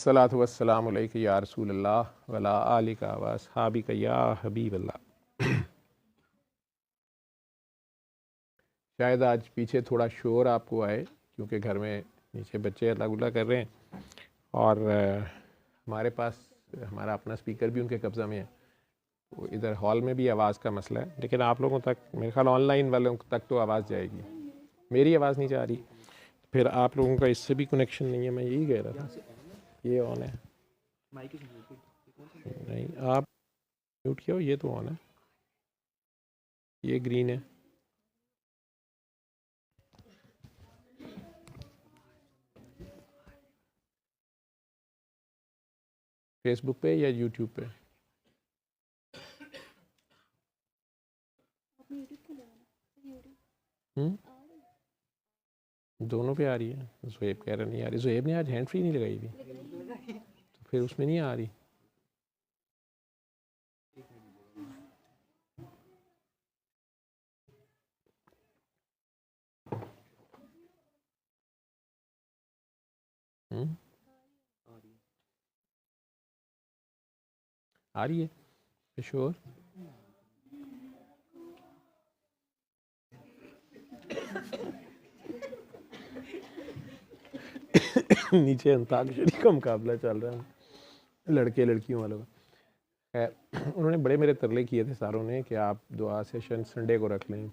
अस्सलातु वस्सलामु अलैका या रसूलल्लाह वला आलिका व अस्हाबिका या हबीबल्लाह। शायद आज पीछे थोड़ा शोर आपको आए क्योंकि घर में नीचे बच्चे अल्लाह गुल्ला कर रहे हैं और हमारे पास हमारा अपना स्पीकर भी उनके कब्ज़ा में है, तो इधर हॉल में भी आवाज़ का मसला है। लेकिन आप लोगों तक मेरे ख्याल ऑनलाइन वालों तक तो आवाज़ जाएगी, मेरी आवाज़ नहीं जा रही, फिर आप लोगों का इससे भी कनेक्शन नहीं है। मैं यही कह रहा था, ये ऑन है नहीं, आप म्यूट किया हो, ये तो ऑन है, ये ग्रीन है। फेसबुक पे या यूट्यूब पे? दोनों पे आ रही है। ज़ुहैब कह रहा नहीं आ रही। ज़ुहैब ने आज हैंड फ्री नहीं लगाई थी, तो फिर उसमें नहीं आ रही। आ रही है श्योर? नीचे अंताक्षरी का मुकाबला चल रहा है लड़के लड़कियों वालों का। खैर, उन्होंने बड़े मेरे तरले किए थे सारों ने कि आप दुआ सेशन संडे को रख लें,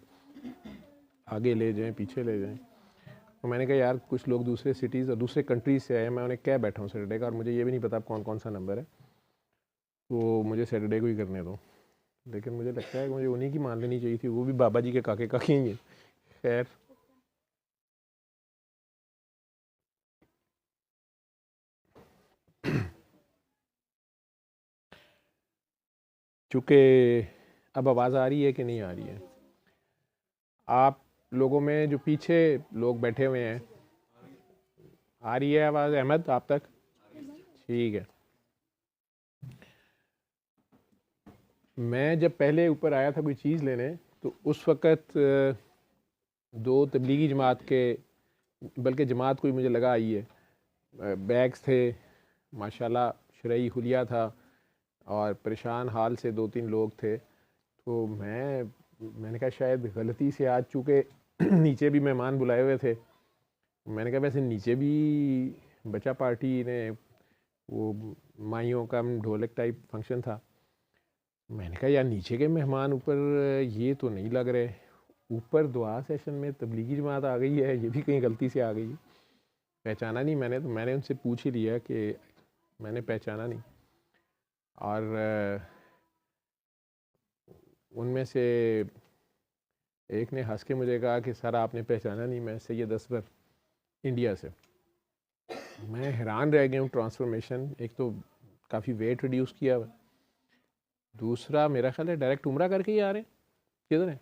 आगे ले जाएं पीछे ले जाएं। तो मैंने कहा यार कुछ लोग दूसरे सिटीज़ और दूसरे कंट्रीज़ से आए, मैं उन्हें क्या बैठा हूँ सैटरडे का, और मुझे ये भी नहीं पता कौन कौन सा नंबर है, तो मुझे सैटरडे को ही करने दो। लेकिन मुझे लगता है कि मुझे उन्हीं की मान लेनी चाहिए थी, वो भी बाबा जी के काके काके ही हैं। खैर, चूँकि अब आवाज़ आ रही है कि नहीं आ रही है, आप लोगों में जो पीछे लोग बैठे हुए हैं, आ रही है आवाज़? अहमद आप तक ठीक है। मैं जब पहले ऊपर आया था कोई चीज़ लेने, तो उस वक़्त दो तबलीगी जमात के, बल्कि जमात कोई मुझे लगा आई है, बैग्स थे माशाल्लाह, शरई हुलिया था और परेशान हाल से दो तीन लोग थे। तो मैंने कहा शायद गलती से आज, चूँकि नीचे भी मेहमान बुलाए हुए थे, मैंने कहा वैसे नीचे भी बच्चा पार्टी ने वो माइयों का ढोलक टाइप फंक्शन था, मैंने कहा यार नीचे के मेहमान ऊपर ये तो नहीं लग रहे, ऊपर दुआ सेशन में तबलीगी जमात आ गई है, ये भी कहीं गलती से आ गई है। पहचाना नहीं मैंने, तो मैंने उनसे पूछ ही लिया कि मैंने पहचाना नहीं, और उनमें से एक ने हंस के मुझे कहा कि सर आपने पहचाना नहीं, मैं सैयद असफर इंडिया से। मैं हैरान रह गया हूँ, ट्रांसफॉर्मेशन एक तो काफ़ी वेट रिड्यूस किया हुआ, दूसरा मेरा ख्याल है डायरेक्ट उम्रा करके ही आ रहे हैं। किधर है?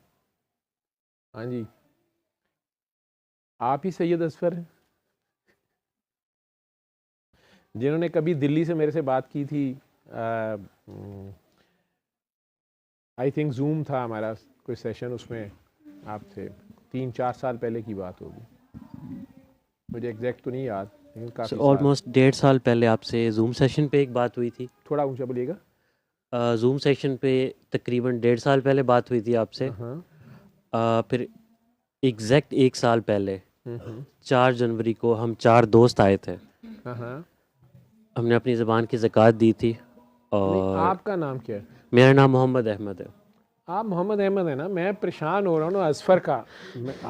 हाँ जी, आप ही सैयद असफर हैं जिन्होंने कभी दिल्ली से मेरे से बात की थी। आई थिंक जूम था हमारा कोई सेशन, उसमें आप थे, 3-4 साल पहले की बात होगी, मुझे एग्जैक्ट तो नहीं याद, लेकिन काफ़ी साल। ऑलमोस्ट 1.5 साल पहले आपसे जूम सेशन पे एक बात हुई थी। थोड़ा ऊंचा बोलिएगा। जूम सेशन पे तकरीबन 1.5 साल पहले बात हुई थी आपसे। हाँ। फिर एग्जैक्ट 1 साल पहले हम्म। 4 जनवरी को हम 4 दोस्त आए थे। हाँ। हमने अपनी ज़बान की ज़कात दी थी। नहीं, और आपका नाम क्या है? मेरा नाम मोहम्मद अहमद है। आप मोहम्मद अहमद है ना? मैं परेशान हो रहा हूँ ना असफ़र का।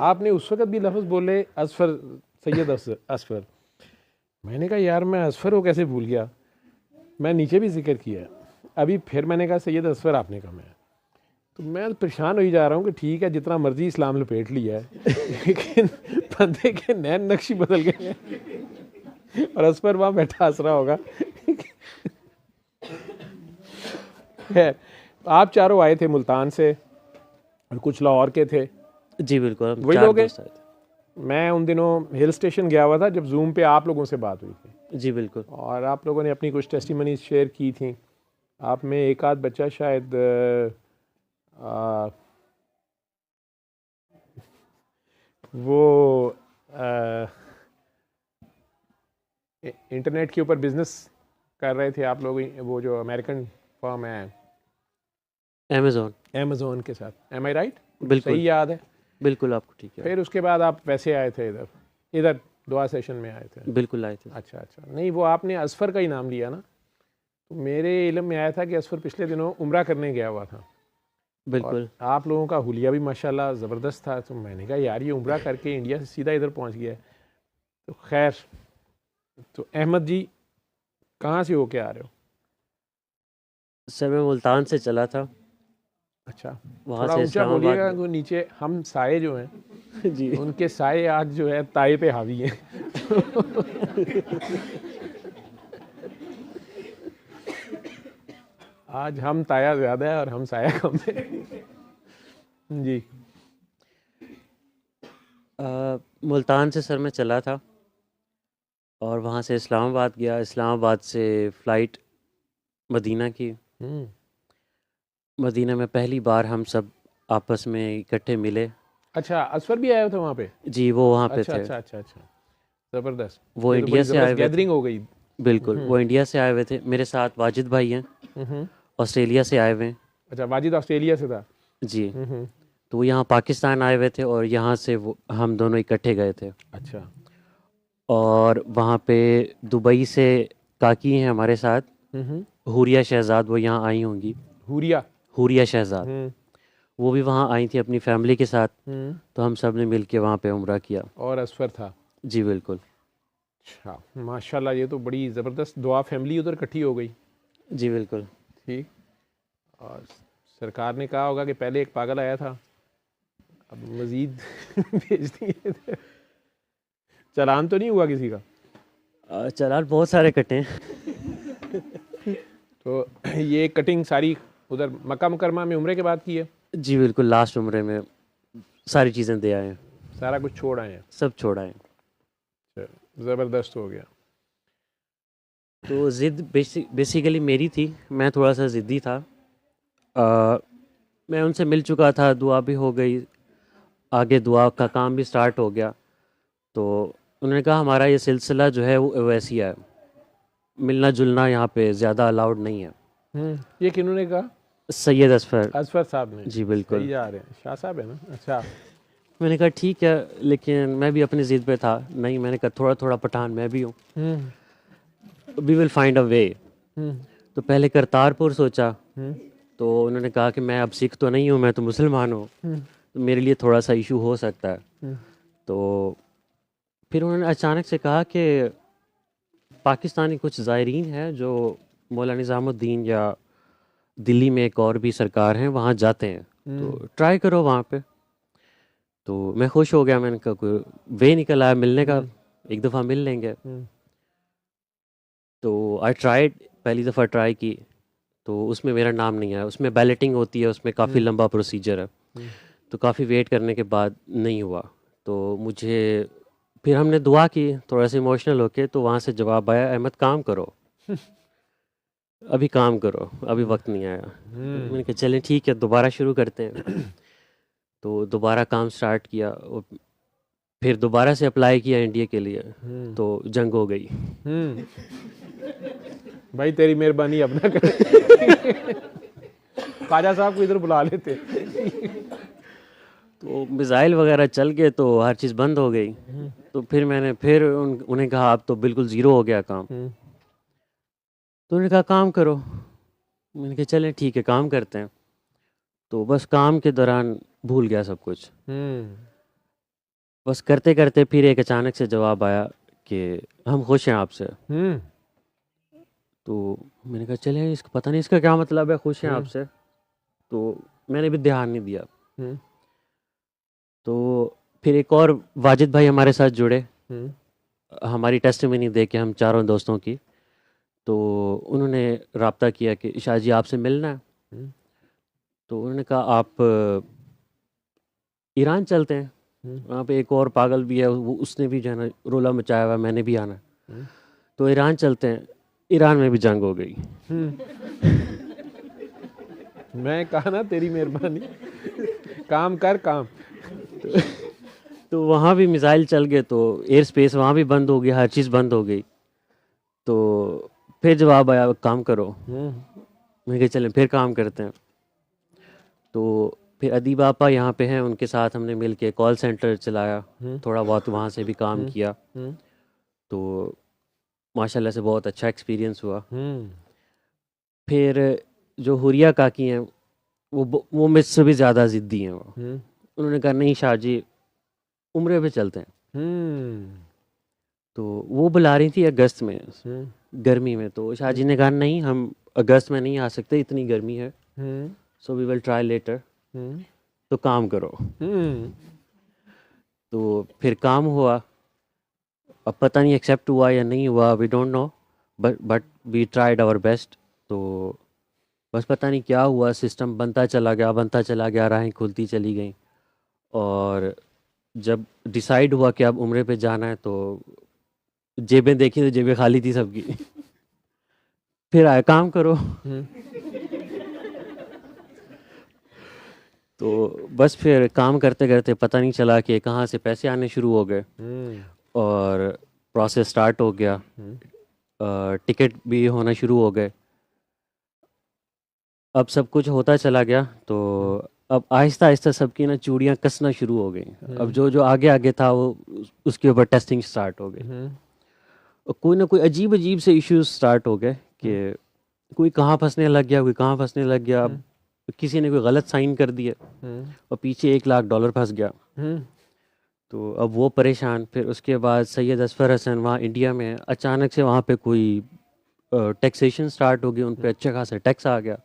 आपने उस वक़्त भी लफ्ज़ बोले असफ़र, सैयद असफ़र। मैंने कहा यार मैं असफ़र को कैसे भूल गया, मैं नीचे भी जिक्र किया, अभी फिर मैंने कहा सैयद असफ़र आपने कहा। मैं तो मैं परेशान हो ही जा रहा हूँ कि ठीक है जितना मर्जी इस्लाम लपेट लिया है लेकिन बंदे के नैन नक्शी बदल गए हैं और असफ़र वहाँ बैठा हंस रहा होगा। है, आप चारों आए थे मुल्तान से और कुछ लाहौर के थे, जी बिल्कुल, हम वही 4 लोग हैं? दोस्त आए थे। मैं उन दिनों हिल स्टेशन गया हुआ था जब जूम पे आप लोगों से बात हुई थी, जी बिल्कुल। और आप लोगों ने अपनी कुछ टेस्टिमनीज शेयर की थी। आप में एक आध बच्चा शायद आ, वो इंटरनेट के ऊपर बिजनेस कर रहे थे आप लोग, वो जो अमेरिकन फर्म है अमेज़ॉन के साथ, एम आई राइट? बिल्कुल सही याद है? बिल्कुल आपको ठीक है। फिर उसके बाद आप वैसे आए थे इधर दुआ सेशन में आए थे? बिल्कुल आए थे। अच्छा अच्छा, नहीं वो आपने असफर का ही नाम लिया ना, तो मेरे इल्म में आया था कि असफर पिछले दिनों उम्रा करने गया हुआ था। बिल्कुल। और आप लोगों का हुलिया भी माशाल्लाह ज़बरदस्त था, तो मैंने कहा यार ये उम्रा करके इंडिया से सीधा इधर पहुंच गया है। तो खैर, तो अहमद जी कहाँ से होके आ रहे हो? सर मैं मुल्तान से चला था। अच्छा, वहाँ थोड़ा से ऊंचा बोलिएगा, इस्लामाबाद तो नीचे हम साए जो हैं जी उनके साए आज जो है ताए पे हावी हैं। आज हम ताया ज़्यादा है और हम साया कम है। जी। मुल्तान से सर मैं चला था और वहाँ से इस्लामाबाद गया। इस्लामाबाद से फ़्लाइट मदीना की। मदीना में पहली बार हम सब आपस में इकट्ठे मिले। अच्छा, असफर भी आए थे वहाँ पे? जी वो वहाँ पे अच्छा थे। अच्छा अच्छा अच्छा, ज़बरदस्त। वो ये तो इंडिया बड़ी से आए ज़बरदस्त हुए थे। गैदरिंग हो गई। बिल्कुल वो इंडिया से आए हुए थे। मेरे साथ वाजिद भाई हैं, हम्म। ऑस्ट्रेलिया से आए हुए हैं। अच्छा, वाजिद ऑस्ट्रेलिया से था? जी हम्म। तो वो यहाँ पाकिस्तान आए हुए थे और यहाँ से वो हम दोनों इकट्ठे गए थे। अच्छा। और वहाँ पे दुबई से काकी हैं हमारे साथ, हुरिया शहजाद, वो यहाँ आई होंगी। हुरिया? हुरिया शहजाद हम्म। वो भी वहाँ आई थी अपनी फैमिली के साथ। हम्म। तो हम सब ने मिल के वहाँ पे उम्रा किया। और असफर था? जी बिल्कुल। अच्छा, माशाल्लाह, ये तो बड़ी ज़बरदस्त दुआ फैमिली उधर इकट्ठी हो गई। जी बिल्कुल। ठीक। और सरकार ने कहा होगा कि पहले एक पागल आया था, अब मज़ीद भेज दिए थे। चालान तो नहीं हुआ किसी का? चालान बहुत सारे कटे हैं। तो ये कटिंग सारी उधर मक्का मुकरमा में उम्रे के बाद की है? जी बिल्कुल, लास्ट उम्रे में सारी चीज़ें दे आए हैं। सारा कुछ छोड़ आए हैं? सब छोड़ा है। ज़बरदस्त हो गया। तो ज़िद बेसिकली मेरी थी, मैं थोड़ा सा ज़िद्दी था। मैं उनसे मिल चुका था, दुआ भी हो गई, आगे दुआ का काम भी स्टार्ट हो गया। तो उन्होंने कहा हमारा ये सिलसिला जो है वो वैसी है, मिलना जुलना यहाँ पे ज़्यादा अलाउड नहीं है। ये किन्होंने कहा? सैयद असफर। असफर साहब ने? जी बिल्कुल। सही जा रहे हैं, शाह साहब है ना? अच्छा। मैंने कहा ठीक है, लेकिन मैं भी अपनी ज़िद पे था। नहीं, मैंने कहा थोड़ा थोड़ा पठान मैं भी हूँ, वी विल फाइंड अ वे। तो पहले करतारपुर सोचा। तो उन्होंने कहा कि मैं अब सिख तो नहीं हूँ, मैं तो मुसलमान हूँ, तो मेरे लिए थोड़ा सा इशू हो सकता है। तो फिर उन्होंने अचानक से कहा कि पाकिस्तानी कुछ ज़ायरीन हैं जो मौलाना निज़ामुद्दीन या दिल्ली में एक और भी सरकार हैं वहाँ जाते हैं, तो ट्राई करो वहाँ पे। तो मैं खुश हो गया, मैंने कहा कोई वे निकल आया मिलने का, एक दफ़ा मिल लेंगे। तो आई ट्राइड, पहली दफ़ा ट्राई की तो उसमें मेरा नाम नहीं आया। उसमें बैलेटिंग होती है, उसमें काफ़ी लंबा प्रोसीजर है। तो काफ़ी वेट करने के बाद नहीं हुआ। तो मुझे फिर हमने दुआ की थोड़ा सा इमोशनल होके, तो वहाँ से जवाब आया अहमद काम करो, अभी काम करो, अभी वक्त नहीं आया। मैंने कहा चलें ठीक है, दोबारा शुरू करते हैं। तो दोबारा काम स्टार्ट किया और फिर दोबारा से अप्लाई किया इंडिया के लिए। तो जंग हो गई। भाई तेरी मेहरबानी अब ना कर। ख्वाजा साहब को इधर बुला लेते। तो मिसाइल वगैरह चल गए तो हर चीज़ बंद हो गई। तो फिर मैंने फिर उन्हें कहा अब तो बिल्कुल ज़ीरो हो गया काम। तो उन्होंने कहा काम करो। मैंने कहा चलें ठीक है काम करते हैं। तो बस काम के दौरान भूल गया सब कुछ। बस करते करते फिर एक अचानक से जवाब आया कि हम खुश हैं आपसे। तो मैंने कहा चले, इसका पता नहीं इसका क्या मतलब है, खुश हैं आपसे। तो मैंने भी ध्यान नहीं दिया। तो फिर एक और वाजिद भाई हमारे साथ जुड़े, हमारी टेस्टिमनी दे के हम चारों दोस्तों की। तो उन्होंने राब्ता किया कि शाह जी आपसे मिलना है। तो उन्होंने कहा आप ईरान चलते हैं, वहाँ पे एक और पागल भी है, उसने भी जो है ना रोला मचाया हुआ, मैंने भी आना। तो ईरान चलते हैं। ईरान में भी जंग हो गई। मैं कहा ना तेरी मेहरबानी, काम कर काम। तो वहाँ भी मिसाइल चल गए, तो एयर स्पेस वहाँ भी बंद हो गया, हर चीज़ बंद हो गई। तो फिर जवाब आया काम करो। मैं कहा चलें फिर काम करते हैं। तो फिर अदीब आपा यहाँ पे हैं, उनके साथ हमने मिल के कॉल सेंटर चलाया, थोड़ा बहुत वहाँ से भी काम किया। तो माशाल्लाह से बहुत अच्छा एक्सपीरियंस हुआ। फिर जो हुरिया काकी हैं वो मुझसे भी ज़्यादा ज़िद्दी हैं। वो उन्होंने कहा नहीं शाह जी उम्रे पे चलते हैं। तो वो बुला रही थी अगस्त में, गर्मी में। तो शाह जी ने कहा नहीं हम अगस्त में नहीं आ सकते, इतनी गर्मी है, so we will try later. तो काम करो। तो फिर काम हुआ। अब पता नहीं एक्सेप्ट हुआ या नहीं हुआ, we don't know, but we tried our best. तो बस पता नहीं क्या हुआ, सिस्टम बनता चला गया, राहें खुलती चली गई। और जब डिसाइड हुआ कि अब उम्रे पे जाना है तो जेबें देखी तो जेबें खाली थी सबकी। फिर आए काम करो। तो बस फिर काम करते करते पता नहीं चला कि कहाँ से पैसे आने शुरू हो गए और प्रोसेस स्टार्ट हो गया। टिकट भी होना शुरू हो गए। अब सब कुछ होता चला गया। तो अब आहिस्ता आहिस्ता सबकी ना चूड़ियाँ कसना शुरू हो गई। अब जो जो आगे आगे था वो उसके ऊपर टेस्टिंग स्टार्ट हो गई। और कोई ना कोई अजीब अजीब से इश्यूज स्टार्ट हो गए कि कोई कहाँ फंसने लग गया, कोई कहाँ फंसने लग गया। अब किसी ने कोई गलत साइन कर दिया और पीछे $1 लाख फंस गया। तो अब वो परेशान। फिर उसके बाद सैयद असफर हसन वहाँ इंडिया में अचानक से वहाँ पे कोई टैक्सेशन स्टार्ट हो गई, उन पे अच्छा खासा टैक्स आ गया।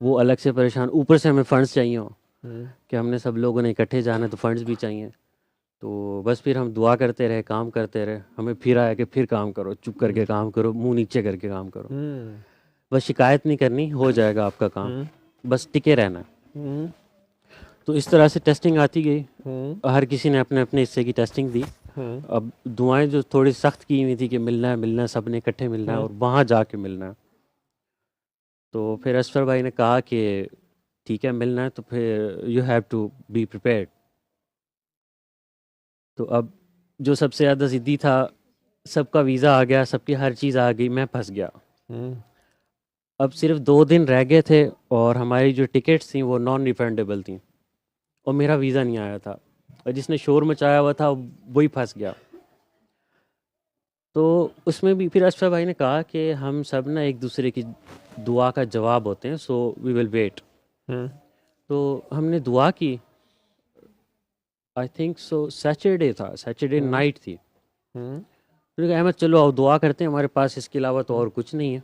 वो अलग से परेशान, ऊपर से हमें फ़ंड्स चाहिए हो कि हमने सब लोगों ने इकट्ठे जाना है तो फंड्स भी चाहिए। तो बस फिर हम दुआ करते रहे, काम करते रहे। हमें फिर आया कि फिर काम करो, चुप करके काम करो, मुंह नीचे करके काम करो, बस शिकायत नहीं करनी, हो जाएगा आपका काम, बस टिके रहना। तो इस तरह से टेस्टिंग आती गई। हर किसी ने अपने अपने हिस्से की टेस्टिंग दी। अब दुआएं जो थोड़ी सख्त की हुई थी कि मिलना है, सब ने इकट्ठे मिलना है और वहाँ जाके मिलना है। तो फिर असफर भाई ने कहा कि ठीक है मिलना है तो फिर you have to be prepared. तो अब जो सबसे ज़्यादा ज़िद्दी था, सबका वीज़ा आ गया, सबकी हर चीज़ आ गई, मैं फंस गया। अब सिर्फ 2 दिन रह गए थे और हमारी जो टिकट्स थी वो नॉन रिफंडेबल थी और मेरा वीज़ा नहीं आया था और जिसने शोर मचाया हुआ था वही फंस गया। तो उसमें भी फिर अशफाक भाई ने कहा कि हम सब ना एक दूसरे की दुआ का जवाब होते हैं, सो वी विल वेट। तो हमने दुआ की। आई थिंक सो सैटरडे था, सैटरडे नाइट थी। फिर कहा अहमद चलो आओ दुआ करते हैं, हमारे पास इसके अलावा तो और कुछ नहीं है,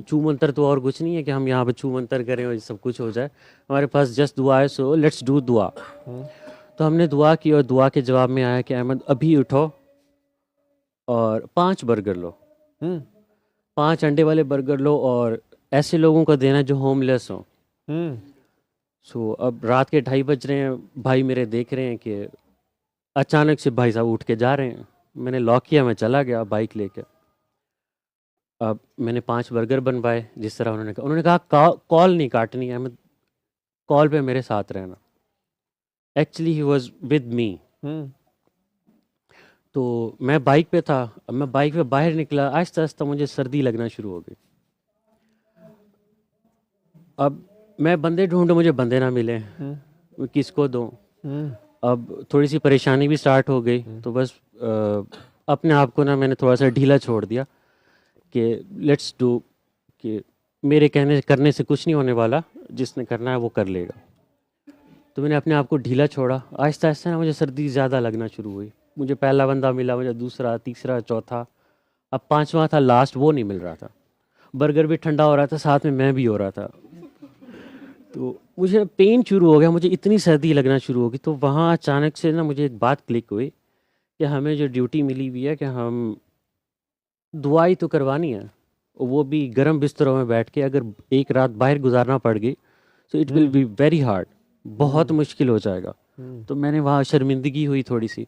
छू मंतर तो और कुछ नहीं है कि हम यहाँ पे छू मंतर करें और सब कुछ हो जाए, हमारे पास जस्ट दुआ है, सो लेट्स डू दुआ। तो हमने दुआ की और दुआ के जवाब में आया कि अहमद अभी उठो और 5 बर्गर लो, 5 अंडे वाले बर्गर लो और ऐसे लोगों को देना जो होमलेस हो। सो अब रात के 2:30 बज रहे हैं, भाई मेरे देख रहे हैं कि अचानक से भाई साहब उठ के जा रहे हैं। मैंने लॉक किया, मैं चला गया बाइक लेकर। अब मैंने 5 बर्गर बनवाए जिस तरह उन्होंने कहा कॉल नहीं काटनी है, मैं कॉल पे मेरे साथ रहना। Actually he was with me. तो मैं बाइक पे था। अब मैं बाइक पे बाहर निकला, आहिस्ता आहिस्ता मुझे सर्दी लगना शुरू हो गई। अब मैं बंदे ढूंढूं, मुझे बंदे ना मिले, किसको दूं। अब थोड़ी सी परेशानी भी स्टार्ट हो गई। तो बस अपने आप को ना मैंने थोड़ा सा ढीला छोड़ दिया कि लेट्स डू, कि मेरे कहने करने से कुछ नहीं होने वाला, जिसने करना है वो कर लेगा। तो मैंने अपने आप को ढीला छोड़ा। आहिस्ता आहिस्ता ना मुझे सर्दी ज़्यादा लगना शुरू हुई। मुझे पहला बंदा मिला, मुझे दूसरा, तीसरा, चौथा, अब 5वां था लास्ट, वो नहीं मिल रहा था। बर्गर भी ठंडा हो रहा था, साथ में मैं भी हो रहा था। तो मुझे पेन शुरू हो गया, मुझे इतनी सर्दी लगना शुरू हो गई। तो वहाँ अचानक से ना मुझे एक बात क्लिक हुई कि हमें जो ड्यूटी मिली हुई है कि हम दुआई तो करवानी है, वो भी गर्म बिस्तरों में बैठ के। अगर एक रात बाहर गुजारना पड़ गई तो it will be very hard, बहुत मुश्किल हो जाएगा। तो मैंने वहाँ शर्मिंदगी हुई, थोड़ी सी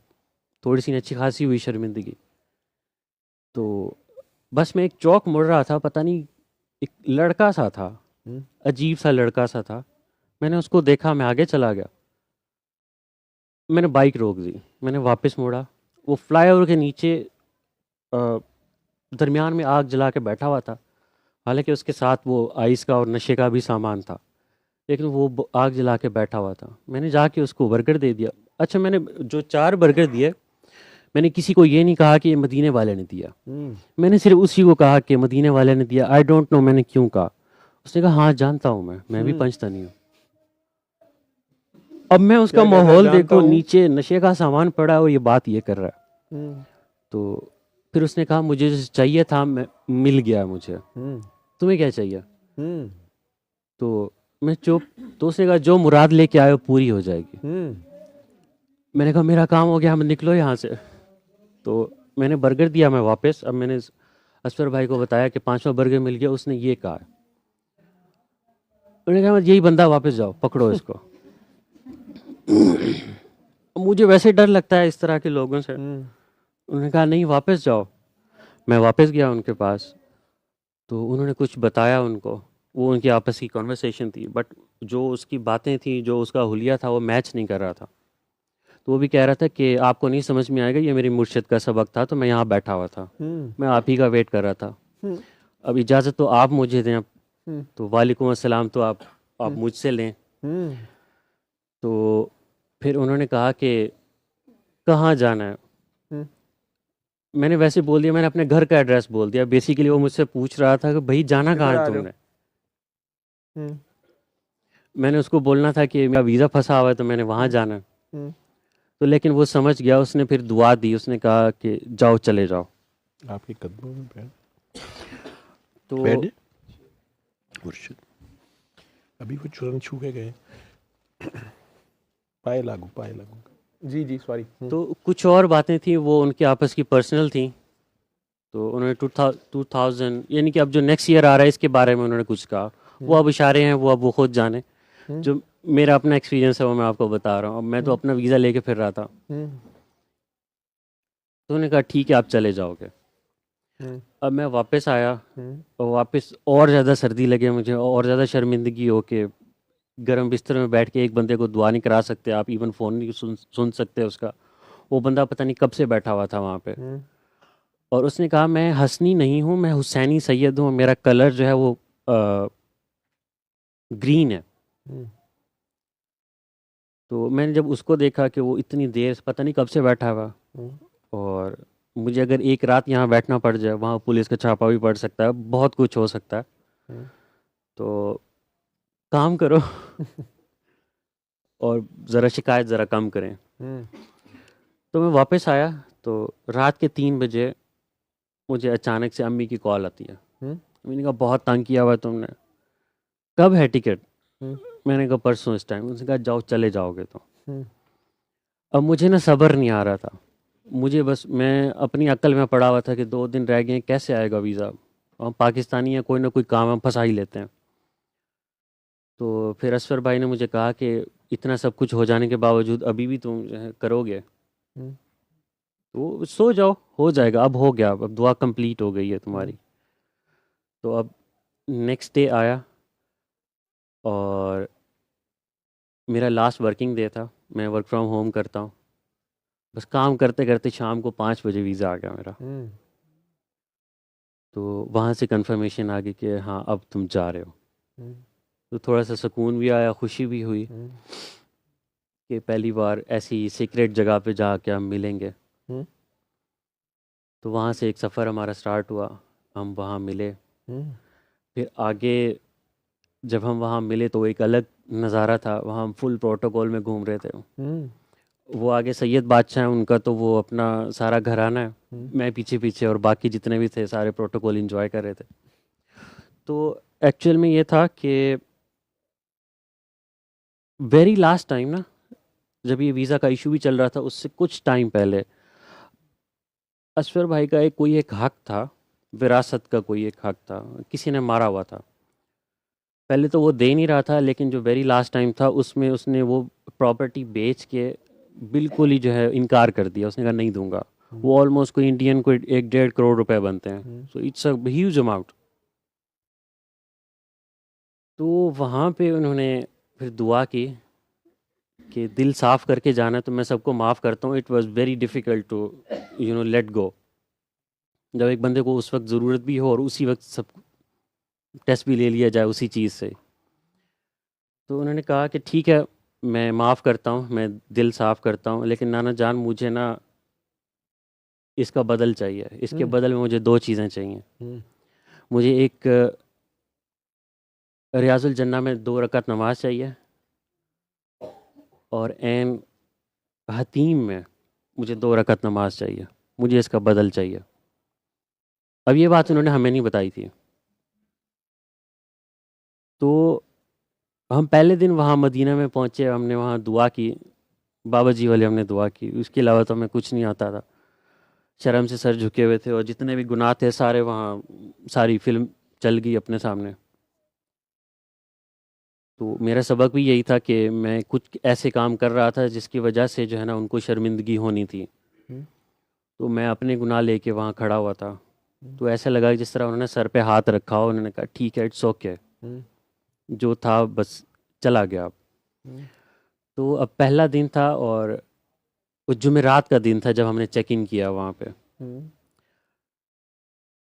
नहीं, अच्छी खासी हुई शर्मिंदगी। तो बस मैं एक चौक मुड़ रहा था, पता नहीं एक लड़का सा था, अजीब सा लड़का सा था। मैंने उसको देखा, मैं आगे चला गया, मैंने बाइक रोक दी, मैंने वापस मुड़ा। वो फ्लाईओवर के नीचे दरमियान में आग जला के बैठा हुआ था। हालांकि उसके साथ वो आइस का और नशे का भी सामान था, लेकिन वो आग जला के बैठा हुआ था। मैंने जाके उसको बर्गर दे दिया। अच्छा, मैंने जो 4 बर्गर दिए, मैंने किसी को ये नहीं कहा कि ये मदीने वाले ने दिया। मैंने सिर्फ उसी को कहा कि मदीने वाले ने दिया। आई डोंट नो मैंने क्यों कहा। उसने कहा हाँ जानता हूँ, मैं भी पंचतनी हूँ। अब मैं उसका क्या कहता है, माहौल जानता देखो, हूँ? नीचे नशे का सामान पड़ा है और ये बात ये कर रहा है। तो फिर उसने कहा मुझे जो चाहिए था मैं मिल गया मुझे, तुम्हें क्या चाहिए? तो मैं चुप। तो उसने कहा जो मुराद लेके आए हो पूरी हो जाएगी। मैंने कहा मेरा काम हो गया, हम निकलो यहाँ से। तो मैंने बर्गर दिया, मैं वापस। अब मैंने असफर भाई को बताया कि 5वां बर्गर मिल गया। उसने ये कहा, उन्होंने कहा यही बंदा, वापस जाओ पकड़ो इसको। मुझे वैसे डर लगता है इस तरह के लोगों से। उन्होंने कहा नहीं वापस जाओ। मैं वापस गया उनके पास, तो उन्होंने कुछ बताया उनको। वो उनकी आपस की कॉन्वर्सेशन थी, बट जो उसकी बातें थी, जो उसका हुलिया था, वो मैच नहीं कर रहा था। तो वो भी कह रहा था कि आपको नहीं समझ में आएगा, ये मेरी मुर्शिद का सबक था, तो मैं यहाँ बैठा हुआ था, मैं आप ही का वेट कर रहा था। अब इजाज़त तो आप मुझे दें। तो वालेकुम अस्सलाम, तो आप मुझसे लें। तो फिर उन्होंने कहा कि कहाँ जाना है। मैंने वैसे बोल दिया, मैंने अपने घर का एड्रेस बोल दिया। बेसिकली वो मुझसे पूछ रहा था कि भाई जाना कहाँ है तुमने। मैंने उसको बोलना था कि मेरा वीज़ा फंसा हुआ है तो मैंने वहाँ जाना है। तो लेकिन वो समझ गया। उसने फिर दुआ दी, उसने कहा कि जाओ चले जाओ। आपके कदमों में बैठ तो बैठ मुर्शिद, अभी वो चुरन छू के गए। पाए लागू। जी जी सॉरी। तो कुछ और बातें थी, वो उनकी आपस की पर्सनल थी। तो उन्होंने 2000 यानी कि अब जो नेक्स्ट ईयर आ रहा है इसके बारे में उन्होंने कुछ कहा। वो अब इशारे हैं, वो अब वो खुद जाने। जो मेरा अपना एक्सपीरियंस है वो मैं आपको बता रहा हूँ। अब मैं तो अपना वीज़ा लेके फिर रहा था। तो उन्होंने कहा ठीक है आप चले जाओगे। अब मैं वापस आया, और वापस और ज़्यादा सर्दी लगे मुझे, और ज़्यादा शर्मिंदगी हो के गर्म बिस्तर में बैठ के एक बंदे को दुआ नहीं करा सकते आप, इवन फ़ोन नहीं सुन सकते उसका। वो बंदा पता नहीं कब से बैठा हुआ था वहाँ पे। और उसने कहा मैं हसनी नहीं हूँ, मैं हुसैनी सैयद हूँ, मेरा कलर जो है वो ग्रीन है। तो मैंने जब उसको देखा कि वो इतनी देर पता नहीं कब से बैठा हुआ, और मुझे अगर एक रात यहाँ बैठना पड़ जाए, वहाँ पुलिस का छापा भी पड़ सकता है, बहुत कुछ हो सकता है। तो काम करो और ज़रा शिकायत ज़रा कम करें। तो मैं वापस आया, तो रात के 3 बजे मुझे अचानक से अम्मी की कॉल आती है। मैंने कहा बहुत तंग किया हुआ है तुमने, कब है टिकट? मैंने कहा परसों इस टाइम। उसने कहा जाओ चले जाओगे तो। अब मुझे ना सब्र नहीं आ रहा था। मुझे बस, मैं अपनी अक्ल में पड़ा हुआ था कि 2 दिन रह गए, कैसे आएगा वीज़ा। हम पाकिस्तानी हैं, कोई ना कोई काम हम फंसा ही लेते हैं। तो फिर असफर भाई ने मुझे कहा कि इतना सब कुछ हो जाने के बावजूद अभी भी तुम जो है करोगे, तो सो जाओ, हो जाएगा। अब हो गया, अब दुआ कंप्लीट हो गई है तुम्हारी। तो अब नेक्स्ट डे आया, और मेरा लास्ट वर्किंग डे था। मैं वर्क फ्रॉम होम करता हूँ। बस काम करते करते शाम को 5 बजे वीज़ा आ गया मेरा। तो वहाँ से कंफर्मेशन आ गई कि हाँ अब तुम जा रहे हो। तो थोड़ा सा सुकून भी आया, खुशी भी हुई कि पहली बार ऐसी सीक्रेट जगह पे जाके हम मिलेंगे। तो वहाँ से एक सफ़र हमारा स्टार्ट हुआ, हम वहाँ मिले। फिर आगे जब हम वहाँ मिले तो एक अलग नज़ारा था। वहाँ हम फुल प्रोटोकॉल में घूम रहे थे। वो आगे सैयद बादशाह हैं, उनका तो वो अपना सारा घराना है। मैं पीछे पीछे, और बाकी जितने भी थे सारे प्रोटोकॉल एंजॉय कर रहे थे। तो एक्चुअल में ये था कि वेरी लास्ट टाइम ना, जब ये वीज़ा का इशू भी चल रहा था, उससे कुछ टाइम पहले असफर भाई का कोई एक हक था, विरासत का कोई एक हक था, किसी ने मारा हुआ था। पहले तो वो दे नहीं रहा था, लेकिन जो वेरी लास्ट टाइम था उसमें उसने वो प्रॉपर्टी बेच के बिल्कुल ही जो है इनकार कर दिया। उसने कहा नहीं दूंगा। वो ऑलमोस्ट कोई इंडियन को 1-1.5 करोड़ रुपए बनते हैं। So it's a huge amount. तो वहाँ पे उन्होंने फिर दुआ की कि दिल साफ़ करके जाना, तो मैं सबको माफ़ करता हूँ। It was very difficult to let go. जब एक बंदे को उस वक्त ज़रूरत भी हो और उसी वक्त सब टेस्ट भी ले लिया जाए उसी चीज़ से। तो उन्होंने कहा कि ठीक है, मैं माफ़ करता हूँ, मैं दिल साफ़ करता हूँ, लेकिन नाना जान मुझे ना इसका बदल चाहिए। इसके बदल में मुझे 2 चीज़ें चाहिए। मुझे एक रियाजुल जन्ना में 2 रकात नमाज चाहिए, और एन हतीम में मुझे 2 रकात नमाज चाहिए। मुझे इसका बदल चाहिए। अब ये बात उन्होंने हमें नहीं बताई थी। तो हम पहले दिन वहाँ मदीना में पहुँचे, हमने वहाँ दुआ की, बाबा जी वाले हमने दुआ की, उसके अलावा तो हमें कुछ नहीं आता था। शर्म से सर झुके हुए थे, और जितने भी गुनाह थे सारे वहाँ, सारी फिल्म चल गई अपने सामने। तो मेरा सबक भी यही था कि मैं कुछ ऐसे काम कर रहा था जिसकी वजह से जो है ना उनको शर्मिंदगी होनी थी। तो मैं अपने गुनाह लेके वहाँ खड़ा हुआ था। तो ऐसा लगा कि जिस तरह उन्होंने सर पे हाथ रखा हो, उन्होंने कहा ठीक है, इट्स ओके, जो था बस चला गया अब। तो अब पहला दिन था, और उस जुमेरात का दिन था जब हमने चेक इन किया वहाँ पे।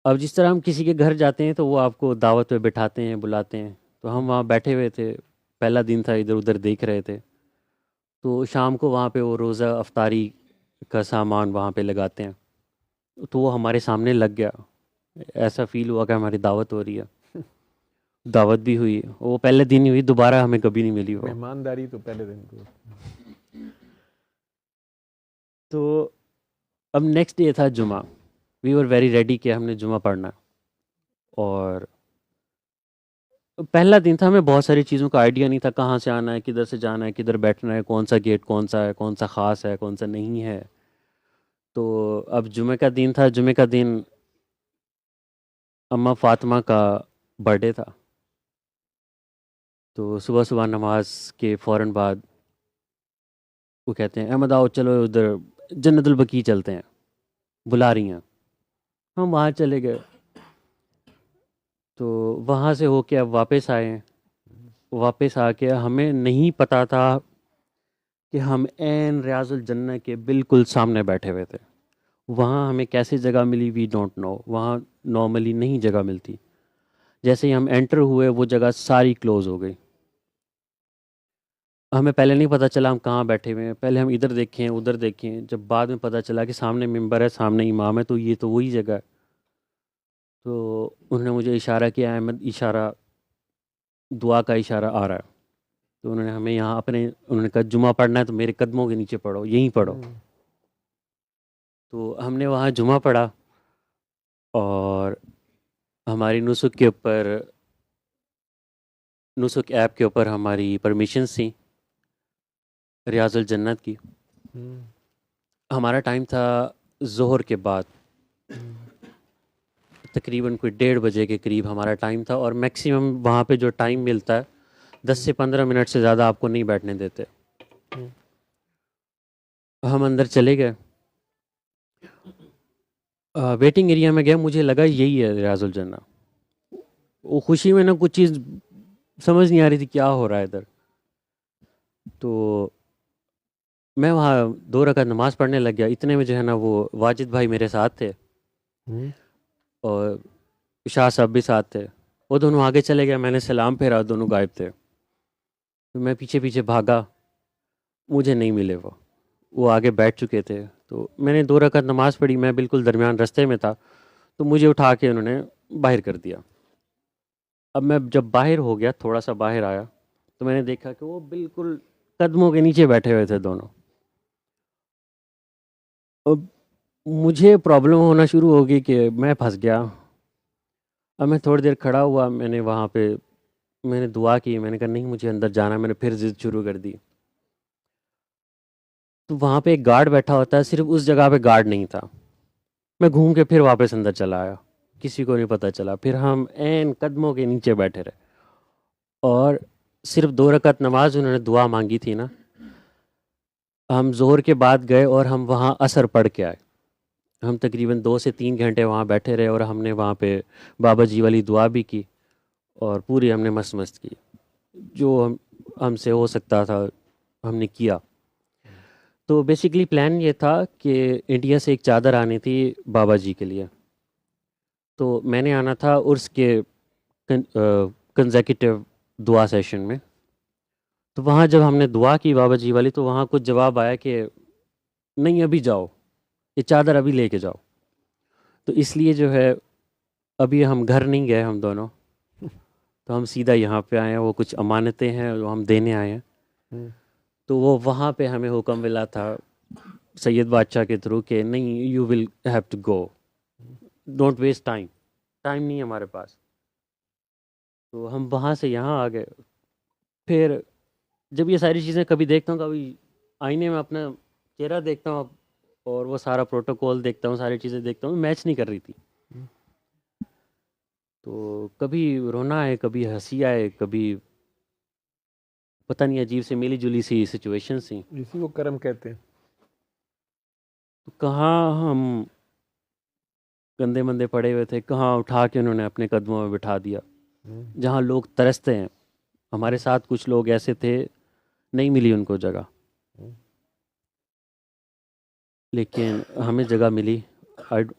अब जिस तरह हम किसी के घर जाते हैं तो वो आपको दावत पे बिठाते हैं, बुलाते हैं। तो हम वहाँ बैठे हुए थे, पहला दिन था, इधर उधर देख रहे थे। तो शाम को वहाँ पे वो रोज़ा अफ्तारी का सामान वहाँ पे लगाते हैं, तो वो हमारे सामने लग गया। ऐसा फील हुआ कि हमारी दावत हो रही है। दावत भी हुई, वो पहले दिन ही हुई, दोबारा हमें कभी नहीं मिली वो। मेहमानदारी तो पहले दिन को। तो अब नेक्स्ट डे था जुमा। वी वर वेरी रेडी कि हमने जुमा पढ़ना। और पहला दिन था, हमें बहुत सारी चीज़ों का आइडिया नहीं था, कहाँ से आना है, किधर से जाना है, किधर बैठना है, कौन सा गेट कौन सा है, कौन सा ख़ास है, कौन सा नहीं है। तो अब जुमे का दिन था। जुमे का दिन अम्मा फ़ातिमा का बर्थडे था। तो सुबह सुबह नमाज के फ़ौरन बाद वो कहते हैं, अहमद आओ चलो उधर जन्नतुल बकी चलते हैं, बुला रही हैं। हम वहाँ चले गए। तो वहाँ से होके अब वापस आए हैं। वापस आके हमें नहीं पता था कि हम एन रियाजुल जन्ना के बिल्कुल सामने बैठे हुए थे। वहाँ हमें कैसे जगह मिली, वी डोंट नो। वहाँ नॉर्मली नहीं जगह मिलती। जैसे ही हम एंटर हुए वो जगह सारी क्लोज़ हो गई। हमें पहले नहीं पता चला हम कहाँ बैठे हुए हैं। पहले हम इधर देखें उधर देखें, जब बाद में पता चला कि सामने मिंबर है, सामने इमाम है, तो ये तो वही जगह है। तो उन्होंने मुझे इशारा किया, अहमद इशारा, दुआ का इशारा आ रहा है। तो उन्होंने हमें यहाँ अपने, उन्होंने कहा जुमा पढ़ना है तो मेरे कदमों के नीचे पढ़ो, यहीं पढ़ो। तो हमने वहाँ जुमा पढ़ा, और हमारी नुसुक के ऊपर, नुसुक ऐप के ऊपर हमारी परमिशंस थी रियाजुल जन्नत की। हमारा टाइम था ज़ोहर के बाद, तकरीबन कोई 1:30 बजे के करीब हमारा टाइम था। और मैक्सिमम वहाँ पे जो टाइम मिलता है 10 से 15 मिनट से ज़्यादा आपको नहीं बैठने देते। हम अंदर चले गए, वेटिंग एरिया में गए, मुझे लगा यही है रियाजुल जन्ना। वो खुशी में ना कुछ चीज़ समझ नहीं आ रही थी क्या हो रहा है इधर। तो मैं वहाँ 2 रकात नमाज़ पढ़ने लग गया। इतने में जो है ना वो वाजिद भाई मेरे साथ थे, और शाह साहब भी साथ थे। वो दोनों आगे चले गए, मैंने सलाम फेरा, दोनों गायब थे। तो मैं पीछे पीछे भागा, मुझे नहीं मिले वो आगे बैठ चुके थे। तो मैंने 2 रकात नमाज़ पढ़ी, मैं बिल्कुल दरमियान रास्ते में था। तो मुझे उठा के उन्होंने बाहर कर दिया। अब मैं जब बाहर हो गया, थोड़ा सा बाहर आया, तो मैंने देखा कि वो बिल्कुल कदमों के नीचे बैठे हुए थे दोनों। अब मुझे प्रॉब्लम होना शुरू हो गई कि मैं फंस गया। अब मैं थोड़ी देर खड़ा हुआ, मैंने वहाँ पे मैंने दुआ की, मैंने कहा नहीं मुझे अंदर जाना है। मैंने फिर जिद शुरू कर दी। तो वहाँ पे एक गार्ड बैठा होता है, सिर्फ उस जगह पे गार्ड नहीं था। मैं घूम के फिर वापस अंदर चला आया, किसी को नहीं पता चला। फिर हम एन कदमों के नीचे बैठे रहे, और सिर्फ 2 रकात नमाज उन्होंने दुआ मांगी थी ना। हम जोहर के बाद गए और हम वहाँ असर पढ़ के आए। हम तकरीबन 2 से 3 घंटे वहाँ बैठे रहे, और हमने वहाँ पे बाबा जी वाली दुआ भी की, और पूरी हमने मस्त मस्त की, जो हमसे हो सकता था हमने किया। तो बेसिकली प्लान ये था कि इंडिया से एक चादर आनी थी बाबा जी के लिए। तो मैंने आना था उर्स के कंसेक्यूटिव दुआ सेशन में। तो वहाँ जब हमने दुआ की बाबा जी वाली, तो वहाँ कुछ जवाब आया कि नहीं अभी जाओ, ये चादर अभी लेके जाओ। तो इसलिए जो है अभी हम घर नहीं गए हम दोनों, तो हम सीधा यहाँ पे आए हैं। वो कुछ अमानतें हैं जो हम देने आए हैं। हम्म, तो वो वहाँ पे हमें हुक्म मिला था सैयद बादशाह के थ्रू कि नहीं, you will have to go, don't waste time, time नहीं है हमारे पास। तो हम वहाँ से यहाँ आ गए। फिर जब ये सारी चीज़ें कभी देखता हूँ, कभी आईने में अपना चेहरा देखता हूँ और वो सारा प्रोटोकॉल देखता हूँ, सारी चीज़ें देखता हूँ, मैच नहीं कर रही थी। तो कभी रोना आए, कभी हंसी आए, कभी पता नहीं अजीब से मिली जुली सी सिचुएशन थी। इसी को कर्म कहते हैं। तो कहाँ हम गंदे मंदे पड़े हुए थे, कहाँ उठा के उन्होंने अपने कदमों में बिठा दिया। जहाँ लोग तरसते हैं, हमारे साथ कुछ लोग ऐसे थे, नहीं मिली उनको जगह, लेकिन हमें जगह मिली।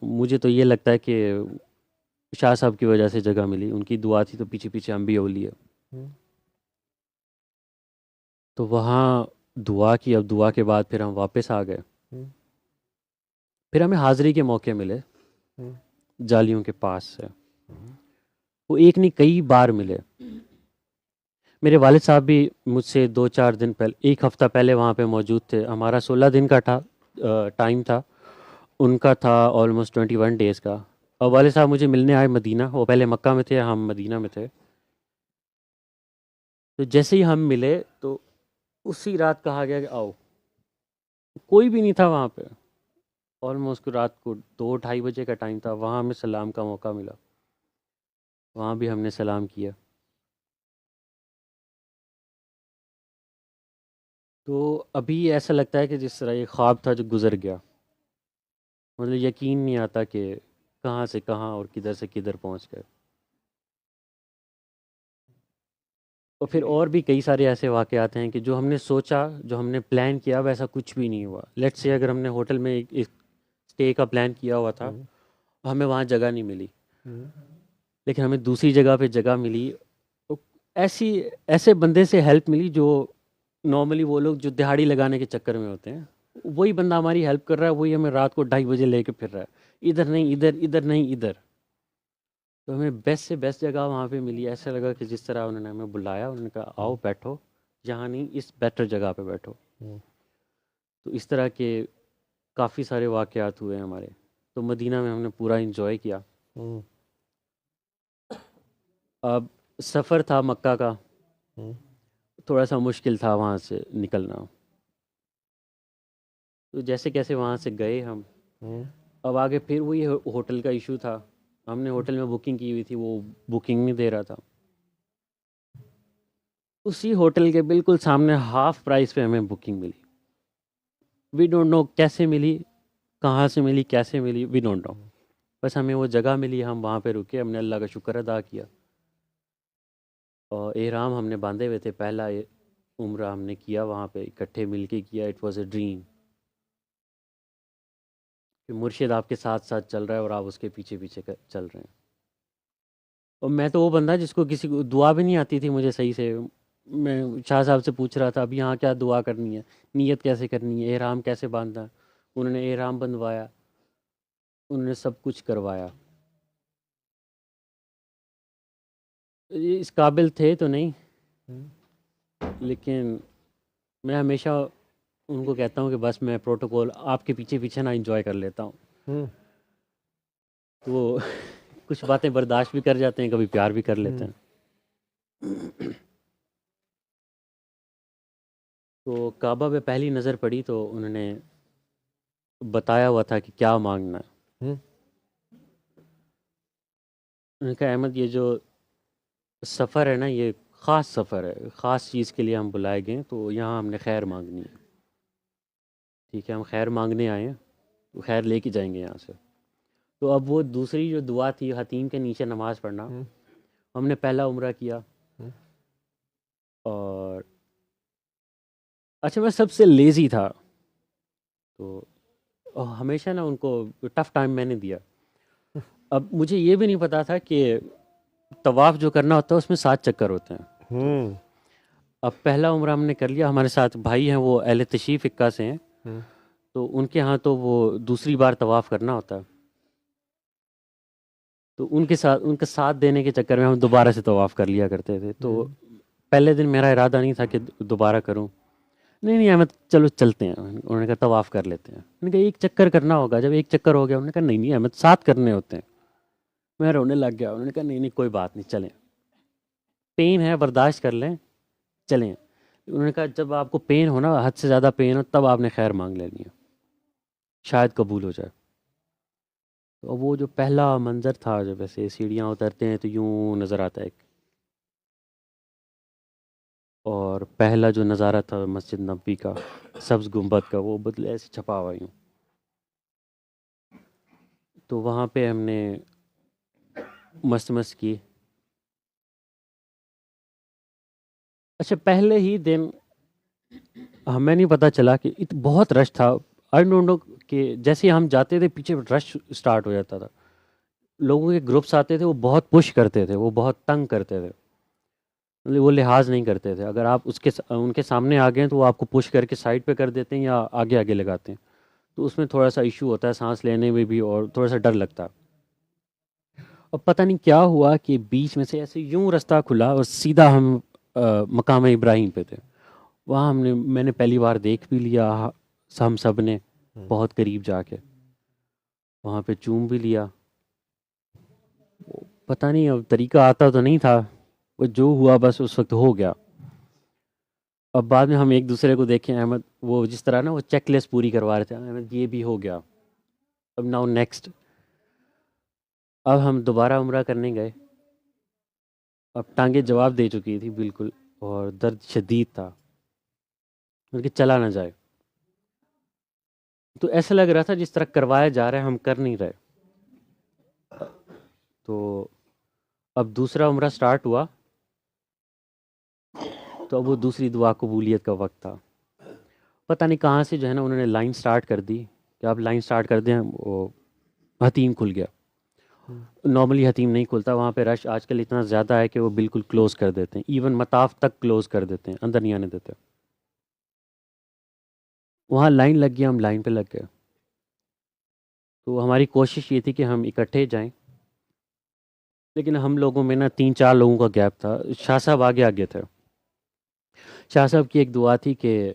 मुझे तो ये लगता है कि शाह साहब की वजह से जगह मिली, उनकी दुआ थी तो पीछे पीछे हम भी हो लिए। तो वहाँ दुआ की, अब दुआ के बाद फिर हम वापस आ गए। फिर हमें हाज़िरी के मौके मिले जालियों के पास से। वो एक नहीं कई बार मिले। मेरे वालिद साहब भी मुझसे 2-4 दिन पहले, एक हफ़्ता पहले वहाँ पे मौजूद थे। हमारा 16 दिन का था टाइम था, उनका था ऑलमोस्ट 21 डेज़ का। और वालिद साहब मुझे मिलने आए मदीना, वो पहले मक्का में थे, हम मदीना में थे। तो जैसे ही हम मिले तो उसी रात कहा गया कि आओ। कोई भी नहीं था वहाँ पे। ऑलमोस्ट रात को 2-2:30 बजे का टाइम था। वहाँ हमें सलाम का मौका मिला, वहाँ भी हमने सलाम किया। तो अभी ऐसा लगता है कि जिस तरह ये ख्वाब था जो गुजर गया। मतलब यकीन नहीं आता कि कहाँ से कहाँ और किधर से किधर पहुँच गए। और फिर और भी कई सारे ऐसे वाक़यात हैं कि जो हमने सोचा, जो हमने प्लान किया, वैसा कुछ भी नहीं हुआ। लेट्स से अगर हमने होटल में एक स्टे का प्लान किया हुआ था, हमें वहाँ जगह नहीं मिली, लेकिन हमें दूसरी जगह पे जगह मिली। तो ऐसी ऐसे बंदे से हेल्प मिली जो नॉर्मली वो लोग जो दिहाड़ी लगाने के चक्कर में होते हैं, वही बंदा हमारी हेल्प कर रहा है, वही हमें रात को 2:30 बजे लेके फिर रहा है, इधर नहीं इधर, इधर नहीं इधर। तो हमें बेस्ट से बेस्ट जगह वहाँ पे मिली। ऐसा लगा कि जिस तरह उन्होंने हमें बुलाया, उन्होंने कहा आओ बैठो, यहाँ नहीं इस बेटर जगह पे बैठो। तो इस तरह के काफ़ी सारे वाक़यात हुए हमारे। तो मदीना में हमने पूरा इंजॉय किया। अब सफ़र था मक्का का, थोड़ा सा मुश्किल था वहाँ से निकलना। तो जैसे कैसे वहाँ से गए हम। अब आगे फिर वही होटल का इशू था। हमने होटल में बुकिंग की हुई थी, वो बुकिंग नहीं दे रहा था। उसी होटल के बिल्कुल सामने हाफ प्राइस पे हमें बुकिंग मिली। वी डोंट नो कैसे मिली, कहाँ से मिली, कैसे मिली, वी डोंट नो। बस हमें वो जगह मिली, हम वहाँ पे रुके, हमने अल्लाह का शुक्र अदा किया। और एहराम हमने बांधे हुए थे, पहला उम्रा हमने किया वहाँ पे, इकट्ठे मिल के किया। इट वॉज़ अ ड्रीम कि मुर्शिद आपके साथ साथ चल रहा है और आप उसके पीछे पीछे चल रहे हैं। और मैं तो वो बंदा जिसको किसी को दुआ भी नहीं आती थी मुझे सही से। मैं शाह साहब से पूछ रहा था अब यहाँ क्या दुआ करनी है, नीयत कैसे करनी है, एहराम कैसे बांधना है। उन्होंने एहराम बंधवाया, उन्होंने सब कुछ करवाया। ये इस काबिल थे तो नहीं, लेकिन मैं हमेशा उनको कहता हूँ कि बस मैं प्रोटोकॉल आपके पीछे पीछे ना इंजॉय कर लेता हूँ। तो वो कुछ बातें बर्दाश्त भी कर जाते हैं, कभी प्यार भी कर लेते हैं। तो काबा पे पहली नज़र पड़ी तो उन्होंने बताया हुआ था कि क्या मांगना है। उन्होंने कहा अहमद ये जो सफ़र है ना, ये ख़ास सफ़र है, ख़ास चीज़ के लिए हम बुलाए गए, तो यहाँ हमने खैर मांगनी है। ठीक है, हम खैर मांगने आए हैं, तो खैर लेके जाएंगे यहाँ से। तो अब वो दूसरी जो दुआ थी हतीम के नीचे नमाज पढ़ना, हमने पहला उम्रा किया। और अच्छा मैं सबसे लेज़ी था, तो हमेशा ना उनको टफ़ टाइम मैंने दिया। अब मुझे ये भी नहीं पता था कि तवाफ़ जो करना होता है उसमें 7 चक्कर होते हैं। अब पहला उम्रा हमने कर लिया, हमारे साथ भाई हैं वो अहले तशरीफ़ इक्का से हैं, तो उनके यहाँ तो वो दूसरी बार तवाफ़ करना होता है, तो उनका साथ देने के चक्कर में हम दोबारा से तवाफ़ कर लिया करते थे। तो पहले दिन मेरा इरादा नहीं था कि दोबारा करूं। नहीं नहीं अहमद चलो चलते हैं, उन्होंने कहा तवाफ़ कर लेते हैं। मैंने कहा एक चक्कर करना होगा। जब एक चक्कर हो गया उन्होंने कहा नहीं नहीं अहमद 7 करने होते हैं। मैं रोने लग गया। उन्होंने कहा नहीं नहीं कोई बात नहीं, चलें, पेन है बर्दाश्त कर लें, चलें। उन्होंने कहा जब आपको पेन हो ना, हद से ज़्यादा पेन हो, तब आपने खैर मांग लेनी है, शायद कबूल हो जाए। तो वो जो पहला मंज़र था, जब ऐसे सीढ़ियाँ उतरते हैं तो यूं नज़र आता है, और पहला जो नज़ारा था मस्जिद नबवी का सब्ज़ गुंबद का, वो बदले ऐसे छपा हुआ यूं। तो वहाँ पे हमने मस्त मस्त की। अच्छा, पहले ही दिन हमें नहीं पता चला कि बहुत रश था। आई डोंट नो कि जैसे ही हम जाते थे पीछे रश स्टार्ट हो जाता था। लोगों के ग्रुप्स आते थे, वो बहुत पुश करते थे, वो बहुत तंग करते थे, मतलब वो लिहाज नहीं करते थे। अगर आप उनके सामने आ गए तो वो आपको पुश करके साइड पे कर देते हैं या आगे आगे लगाते हैं। तो उसमें थोड़ा सा इशू होता है सांस लेने में भी, और थोड़ा सा डर लगता है। और पता नहीं क्या हुआ कि बीच में से ऐसे यूं रास्ता खुला और सीधा हम मकाम इब्राहिम पे थे। वहाँ मैंने पहली बार देख भी लिया, हम सब ने बहुत करीब जाके वहाँ पे चूम भी लिया। पता नहीं अब तरीका आता तो नहीं था, वो जो हुआ बस उस वक्त हो गया। अब बाद में हम एक दूसरे को देखें, अहमद वो जिस तरह ना वो चेकलिस्ट पूरी करवा रहे थे, अहमद ये भी हो गया, अब नाउ नेक्स्ट। अब हम दोबारा उम्रा करने गए। अब टांगे जवाब दे चुकी थी बिल्कुल, और दर्द शदीद था, बल्कि चला ना जाए। तो ऐसा लग रहा था जिस तरह करवाया जा रहा है हम कर नहीं रहे। तो अब दूसरा उम्रा स्टार्ट हुआ, तो अब वो दूसरी दुआ कबूलियत का वक्त था। पता नहीं कहाँ से जो है ना उन्होंने लाइन स्टार्ट कर दी कि आप लाइन स्टार्ट कर दें। वो हतीम खुल गया। नॉर्मली हतीम नहीं खुलता, वहाँ पे रश आजकल इतना ज़्यादा है कि वो बिल्कुल क्लोज़ कर देते हैं, इवन मताफ तक क्लोज़ कर देते हैं, अंदर नहीं आने देते। वहाँ लाइन लग गई, हम लाइन पे लग गए। तो हमारी कोशिश ये थी कि हम इकट्ठे जाएं, लेकिन हम लोगों में ना 3-4 लोगों का गैप था। शाह साहब आगे आगे थे। शाह साहब की एक दुआ थी कि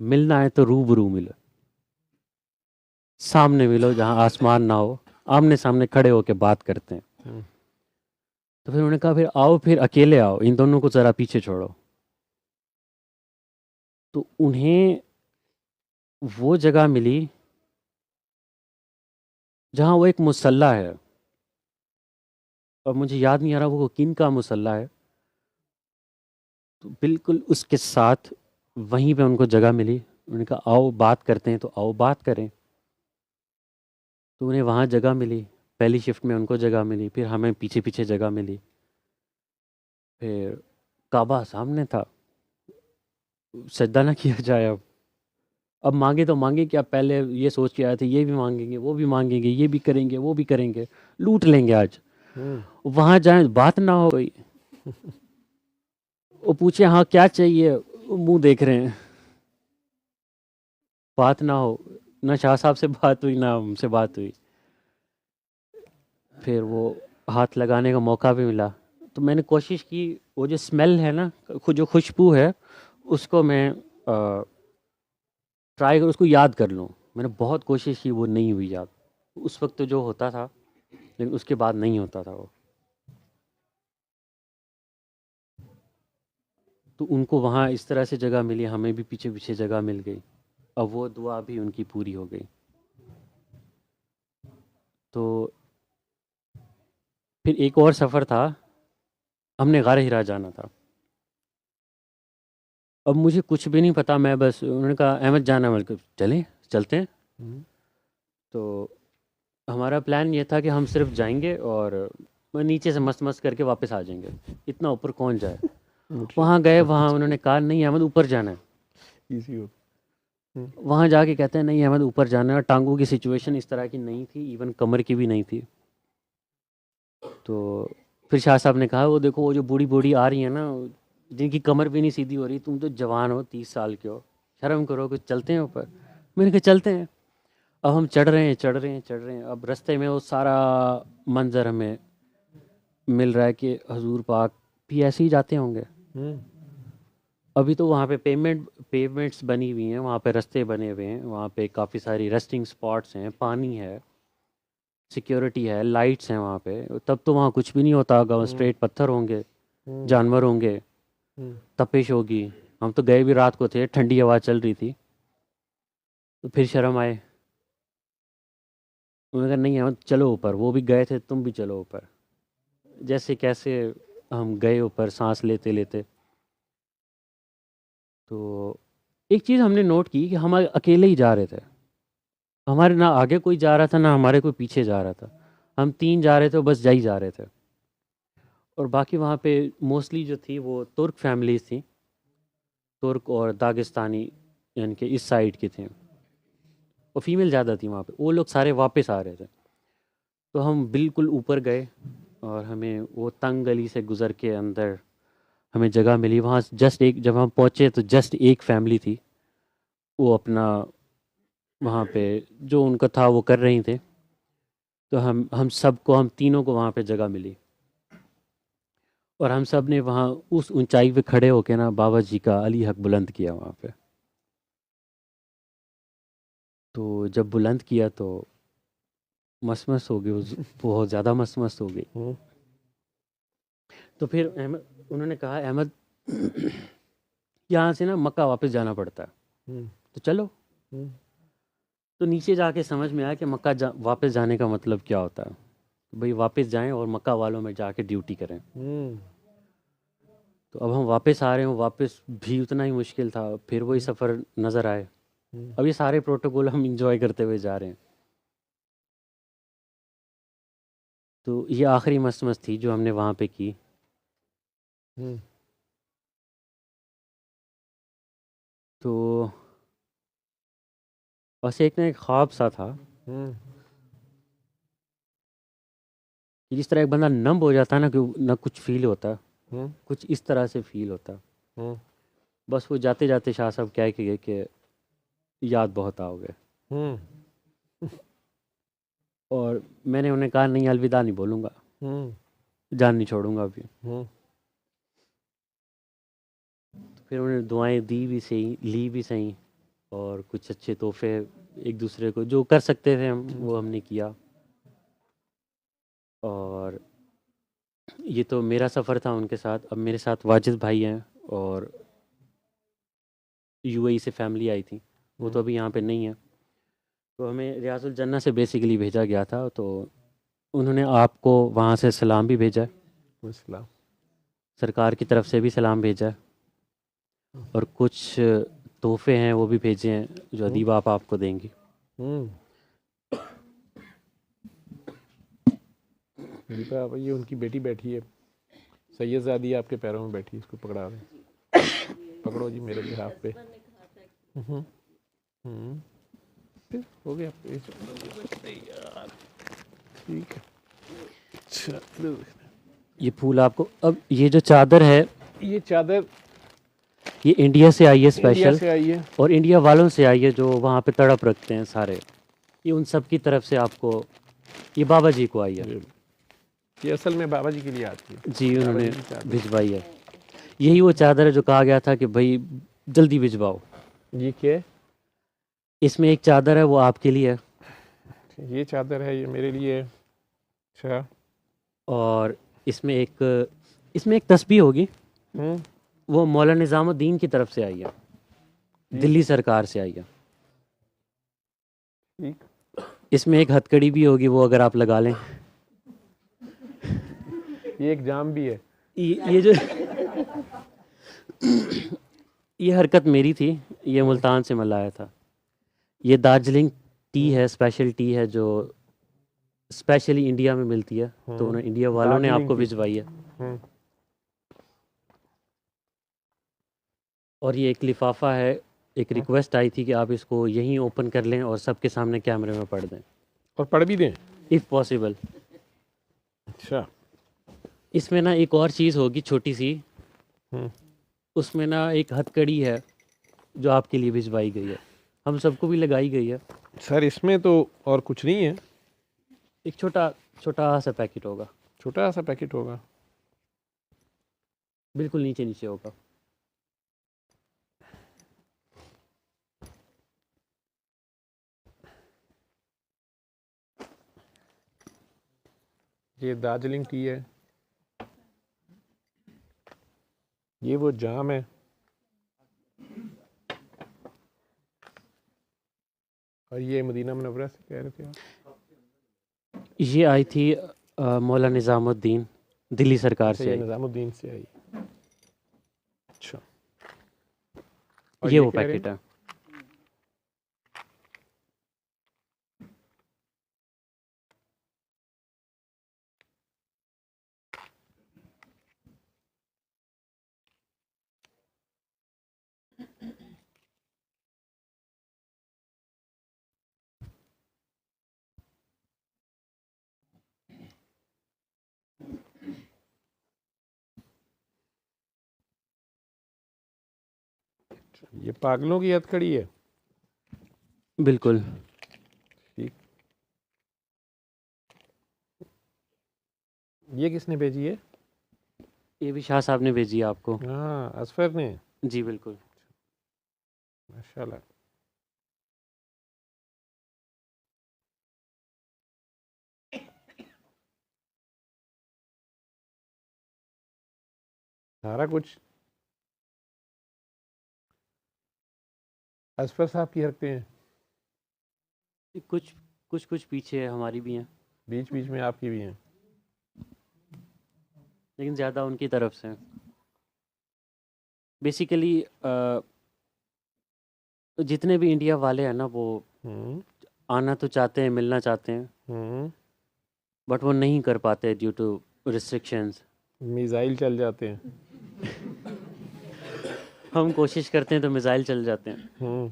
मिलना है तो रूबरू मिलो, सामने मिलो जहाँ आसमान ना हो, आमने सामने खड़े होके बात करते हैं। तो फिर उन्होंने कहा फिर आओ, फिर अकेले आओ, इन दोनों को ज़रा पीछे छोड़ो। तो उन्हें वो जगह मिली जहाँ वो एक मुसल्ला है, और मुझे याद नहीं आ रहा वो किन का मुसल्ला है। तो बिल्कुल उसके साथ वहीं पे उनको जगह मिली। उन्होंने कहा आओ बात करते हैं, तो आओ बात करें। तो उन्हें वहाँ जगह मिली, पहली शिफ्ट में उनको जगह मिली, फिर हमें पीछे पीछे जगह मिली। फिर काबा सामने था, सजदा ना किया जाए। अब मांगे तो मांगे क्या, पहले ये सोच के आए थे ये भी मांगेंगे वो भी मांगेंगे, ये भी करेंगे वो भी करेंगे, लूट लेंगे आज। वहाँ जाए बात ना हो कोई, वो पूछे हाँ क्या चाहिए, मुंह देख रहे हैं, बात ना हो। ना शाह साहब से बात हुई, ना हमसे बात हुई। फिर वो हाथ लगाने का मौका भी मिला। तो मैंने कोशिश की वो जो स्मेल है ना, जो खुशबू है, उसको मैं ट्राई कर उसको याद कर लूँ। मैंने बहुत कोशिश की, वो नहीं हुई याद। उस वक्त तो जो होता था, लेकिन उसके बाद नहीं होता था वो। तो उनको वहाँ इस तरह से जगह मिली, हमें भी पीछे पीछे जगह मिल गई। अब वो दुआ भी उनकी पूरी हो गई। तो फिर एक और सफ़र था, हमने गार हिरा जाना था। अब मुझे कुछ भी नहीं पता, मैं बस, उन्होंने कहा अहमद जाना, मैं चलें चलते हैं। तो हमारा प्लान ये था कि हम सिर्फ जाएंगे और नीचे से मस्त मस्त करके वापस आ जाएंगे, इतना ऊपर कौन जाए। वहाँ गए, वहाँ उन्होंने कहा नहीं अहमद ऊपर जाना है। इजी हो। वहाँ जाके कहते हैं नहीं अहमद ऊपर जाना है। और टांगों की सिचुएशन इस तरह की नहीं थी, इवन कमर की भी नहीं थी। तो फिर शाह साहब ने कहा वो देखो वो जो बूढ़ी बूढ़ी आ रही है ना, जिनकी कमर भी नहीं सीधी हो रही, तुम तो जवान हो, 30 साल के हो, शर्म करो, कुछ चलते हैं ऊपर। मैंने कहा चलते हैं। अब हम चढ़ रहे हैं चढ़ रहे हैं चढ़ रहे हैं। अब रास्ते में वो सारा मंजर हमें मिल रहा है कि हजूर पाक भी ऐसे ही जाते होंगे। अभी तो वहाँ पे पेवमेंट्स बनी हुई हैं, वहाँ पे रास्ते बने हुए हैं, वहाँ पे काफ़ी सारी रेस्टिंग स्पॉट्स हैं, पानी है, सिक्योरिटी है, लाइट्स हैं वहाँ पे। तब तो वहाँ कुछ भी नहीं होता होगा, स्ट्रेट पत्थर होंगे, जानवर होंगे, तपिश होगी। हम तो गए भी रात को थे, ठंडी हवा चल रही थी। तो फिर शर्म आए, उन्होंने कहा नहीं हम चलो ऊपर, वो भी गए थे, तुम भी चलो ऊपर। जैसे कैसे हम गए ऊपर सांस लेते लेते। तो एक चीज़ हमने नोट की कि हम अकेले ही जा रहे थे, हमारे ना आगे कोई जा रहा था ना हमारे कोई पीछे जा रहा था। हम तीन जा रहे थे, बस जा ही जा रहे थे। और बाकी वहाँ पे मोस्टली जो थी वो तुर्क फैमिलीज थी, तुर्क और दागिस्तानी, यानी कि इस साइड की थी। और फीमेल ज़्यादा थी वहाँ पे, वो लोग सारे वापस आ रहे थे। तो हम बिल्कुल ऊपर गए और हमें वो तंग गली से गुज़र के अंदर हमें जगह मिली। वहाँ जस्ट एक, जब हम पहुँचे तो जस्ट एक फैमिली थी, वो अपना वहाँ पे जो उनका था वो कर रही थे। तो हम सबको, हम तीनों को वहाँ पे जगह मिली। और हम सब ने वहाँ उस ऊंचाई पे खड़े होके ना बाबा जी का अली हक बुलंद किया वहाँ पे। तो जब बुलंद किया तो मस मस हो गई, बहुत ज़्यादा मस मस हो गई। तो फिर अहमद, उन्होंने कहा अहमद यहाँ से ना मक्का वापस जाना पड़ता है, तो चलो। तो नीचे जाके समझ में आया कि वापस जाने का मतलब क्या होता है। भाई वापस जाएं और मक्का वालों में जाके ड्यूटी करें। तो अब हम वापस आ रहे हो, वापस भी उतना ही मुश्किल था, फिर वही सफ़र नज़र आए। अब ये सारे प्रोटोकॉल हम इंजॉय करते हुए जा रहे हैं। तो ये आखिरी मस्त मस्त थी जो हमने वहाँ पे की। तो बस एक ना एक ख्वाब सा था कि जिस तरह एक बंदा नम हो जाता है ना, कि ना कुछ फील होता, कुछ इस तरह से फील होता। बस वो जाते जाते शाह साहब क्या के गए कि याद बहुत आओगे। और मैंने उन्हें कहा नहीं अलविदा नहीं बोलूँगा, जान नहीं छोड़ूंगा अभी। तो फिर उन्हें दुआएं दी भी सही, ली भी सही, और कुछ अच्छे तोहफे एक दूसरे को जो कर सकते थे हम वो हमने किया। और ये तो मेरा सफ़र था उनके साथ। अब मेरे साथ वाजिद भाई हैं और यूएई से फैमिली आई थी, वो तो अभी यहाँ पे नहीं है। तो हमें रियाजुल जन्नत से बेसिकली भेजा गया था, तो उन्होंने आपको वहाँ से सलाम भी भेजा है, सलाम। सरकार की तरफ से भी सलाम भेजा है, और कुछ तोहफे हैं वो भी भेजे हैं जो अदीब आप आपको देंगी। दीपा, ये उनकी बेटी बैठी है, सैयदजादी आपके पैरों में बैठी है, इसको पकड़ा रहे। पकड़ो जी मेरे बिहाफ पे। हो गया यार, ठीक है। अच्छा, ये फूल आपको, अब ये जो चादर है, ये चादर ये इंडिया से आई है इंडिया स्पेशल, से आई है। और इंडिया वालों से आई है जो वहाँ पे तड़प रखते हैं सारे। ये उन सब की तरफ से आपको, ये बाबा जी को आई है। ये असल में बाबा जी के लिए आती है जी, उन्होंने भिजवाई है। यही वो चादर है जो कहा गया था कि भाई जल्दी भिजवाओ। ये क्या है? इसमें एक चादर है वो आपके लिए है, ये चादर है ये मेरे लिए। अच्छा। और इसमें एक तस्बीह होगी, वो मौलाना निज़ामुद्दीन की तरफ से आई है, दिल्ली सरकार से आई है। इसमें एक हथकड़ी भी होगी, वो अगर आप लगा लें। ये एक जाम भी है। ये जो ये हरकत मेरी थी, ये मुल्तान से मैं लाया था। ये दार्जिलिंग टी है, स्पेशल टी है जो स्पेशली इंडिया में मिलती है, तो उन्हें इंडिया वालों ने आपको भिजवाई है। और ये एक लिफाफा है एक रिक्वेस्ट आई थी कि आप इसको यहीं ओपन कर लें और सबके सामने कैमरे में पढ़ दें, और पढ़ भी दें? If possible. अच्छा। इसमें ना एक और चीज़ होगी छोटी सी, हम्म, उसमें ना एक हथकड़ी है जो आपके लिए भिजवाई गई है, हम सबको भी लगाई गई है। सर इसमें तो और कुछ नहीं है। एक छोटा छोटा सा पैकेट होगा, छोटा सा पैकेट होगा। बिल्कुल नीचे नीचे होगा। ये दार्जिलिंग टी है, ये वो जाम है, और ये मदीना मुनव्वरा से कह रहे थे आप? ये आई थी मौला निज़ामुद्दीन दिल्ली सरकार अच्छा, से ये आई। निज़ामुद्दीन से आई। अच्छा, और ये वो कह रहे पैकेट हैं? है। ये पागलों की हथकड़ी है। बिल्कुल। ठीक। ये किसने भेजी है? ये भी शाह साहब ने भेजी है आपको। हाँ, असफर ने। जी बिल्कुल। माशाल्लाह। सारा कुछ असफर साहब की हरकतें हैं, कुछ कुछ कुछ पीछे हमारी भी हैं, बीच बीच में आपकी भी हैं। लेकिन ज़्यादा उनकी तरफ से। बेसिकली जितने भी इंडिया वाले हैं ना, वो हम्म, आना तो चाहते हैं, मिलना चाहते हैं, हम्म। बट वो नहीं कर पाते ड्यू टू रिस्ट्रिक्शंस। मिसाइल चल जाते हैं। हम कोशिश करते हैं तो मिसाइल चल जाते हैं। हम्म।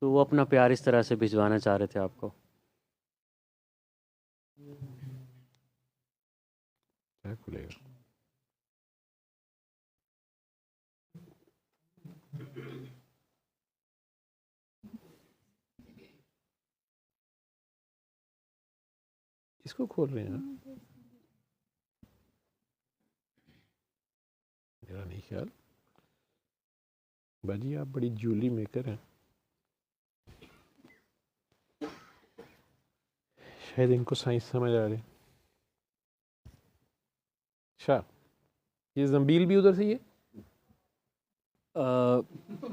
तो वो अपना प्यार इस तरह से भिजवाना चाह रहे थे आपको। क्या खुलेगा? इसको खोल रहे हैं आप? मेरा नहीं ख्याल। बाजी आप बड़ी ज्वेलरी मेकर हैं, शायद इनको साइंस समझ आ रही। अच्छा, ये जंबील भी उधर से ही है?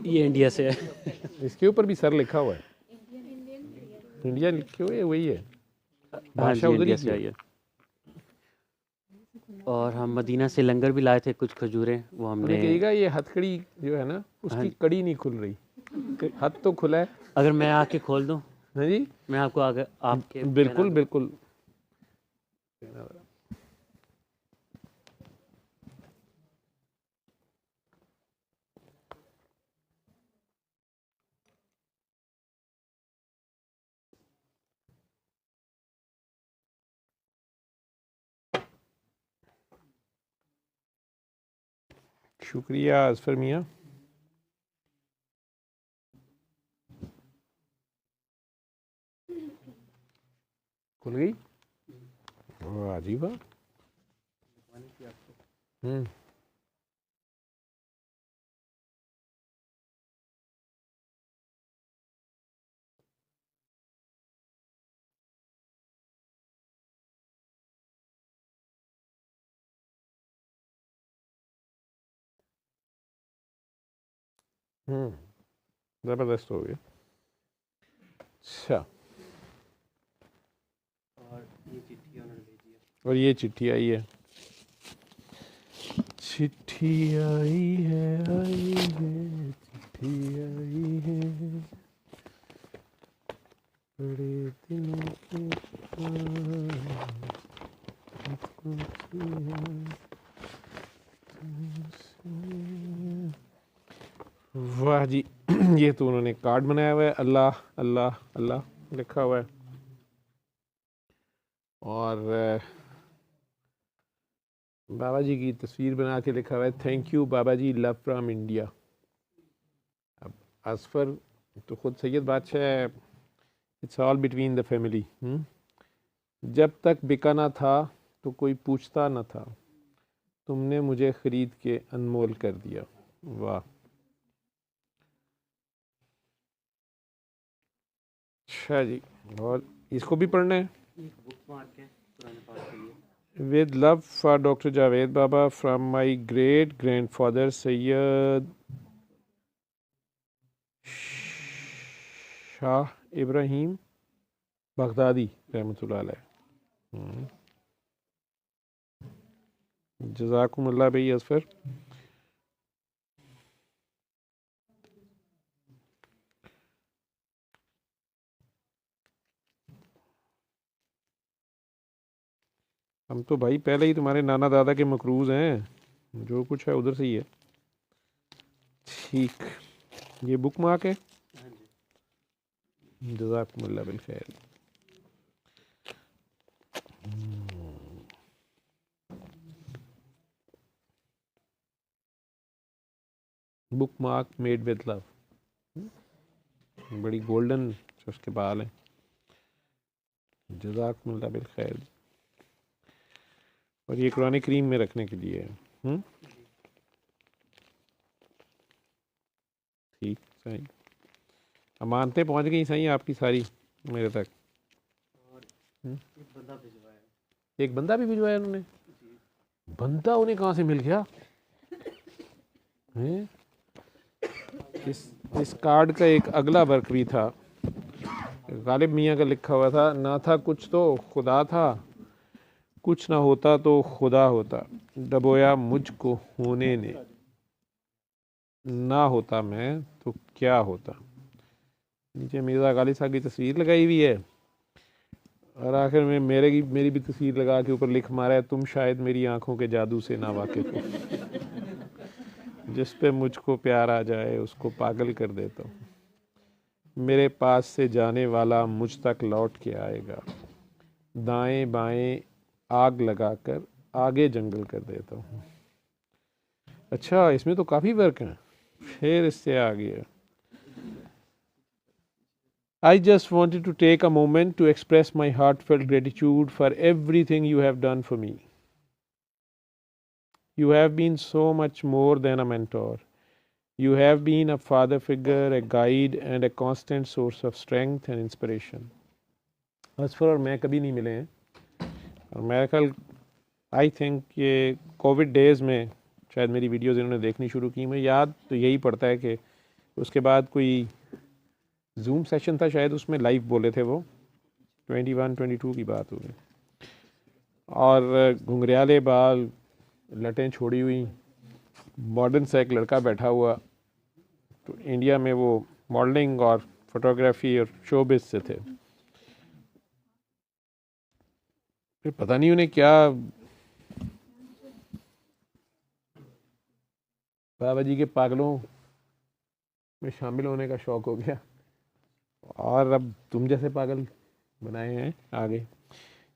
ये इंडिया से है। इसके ऊपर भी सर लिखा हुआ है, इंडिया लिखे हुए, वही है। हाँ भाषा जी, उधर ही इंडिया की से है। आई है। और हम मदीना से लंगर भी लाए थे, कुछ खजूरें, वो उन्हें हमने। कहिएगा ये हथकड़ी जो है ना, उसकी कड़ी नहीं खुल रही, हाथ तो खुला है। अगर मैं आके खोल दूं, हाँ जी, मैं आपको आगे आपके बिल्कुल बिल्कुल। शुक्रिया असफर मियाँ। खुल गई? वाह जी वाह। हम्म। ज़बरदस्त हो गया। अच्छा, और ये चिट्ठी आई है, चिट्ठी आई है, आई है, चिट्ठी आई है, बड़े दिनों के बाद तुमसे अच्छा जी ये तो उन्होंने कार्ड बनाया हुआ है, अल्लाह अल्लाह अल्लाह लिखा हुआ है। और बाबा जी की तस्वीर बना के लिखा हुआ है, thank you Baba ji, love from India. अब असफर तो खुद सैयद बादशाह है, it's all between the family. जब तक बिका ना था तो कोई पूछता ना था, तुमने मुझे ख़रीद के अनमोल कर दिया। वाह। अच्छा जी, और इसको भी पढ़ना है। With love for doctor Javed Baba from my great grand father Syed Shah Ibrahim Baghdadi रहमतुल्लाह अलैह। जज़ाकुमुल्लाह भाई असफर। हम तो भाई पहले ही तुम्हारे नाना दादा के मकरूज़ हैं, जो कुछ है उधर से ही है। ठीक, ये बुक मार्क है। जज़ाकुमुल्लाह बिल खैर। Book mark made with love, बड़ी गोल्डन उसके बाल हैं। जज़ाकुमुल्लाह बिल खैर। और ये कुरान करीम में रखने के लिए है। ठीक सही, अमानतें पहुंच गई सही आपकी सारी मेरे तक। एक बंदा भी भिजवाया उन्होंने। बंदा उन्हें कहाँ से मिल गया हैं? इस कार्ड का एक अगला वर्क भी था, गालिब मियाँ का लिखा हुआ था, ना था कुछ तो खुदा था, कुछ ना होता तो खुदा होता, डबोया मुझको होने ने, ना होता मैं तो क्या होता। नीचे मिर्ज़ा गालिब साहब की तस्वीर लगाई हुई है, और आखिर में मेरी भी तस्वीर लगा के ऊपर लिख मारा है, तुम शायद मेरी आंखों के जादू से ना वाकिफ हो, जिस पे मुझको प्यार आ जाए उसको पागल कर देता हूँ, मेरे पास से जाने वाला मुझ तक लौट के आएगा, दाएं बाएं आग लगाकर आगे जंगल कर देता हूँ। अच्छा, इसमें तो काफ़ी वर्क हैं, फिर इससे आगे। I just wanted to take a moment to express my heartfelt gratitude for everything you have done for me. You have been so much more than a mentor. You have been a father figure, a guide, and a constant source of strength and inspiration. Asfar और मैं कभी नहीं मिले हैं, और मेरा ख्याल I think ये कोविड डेज़ में शायद मेरी वीडियोस इन्होंने देखनी शुरू की। मुझे याद तो यही पड़ता है कि उसके बाद कोई जूम सेशन था शायद, उसमें लाइव बोले थे वो, 21-22 की बात होगी, और घुंघरियाले बाल, लटें छोड़ी हुई, मॉडर्न सा एक लड़का बैठा हुआ। तो इंडिया में वो मॉडलिंग और फोटोग्राफी और शोबिस से थे। फिर पता नहीं उन्हें क्या बाबा जी के पागलों में शामिल होने का शौक हो गया, और अब तुम जैसे पागल बनाए हैं आगे।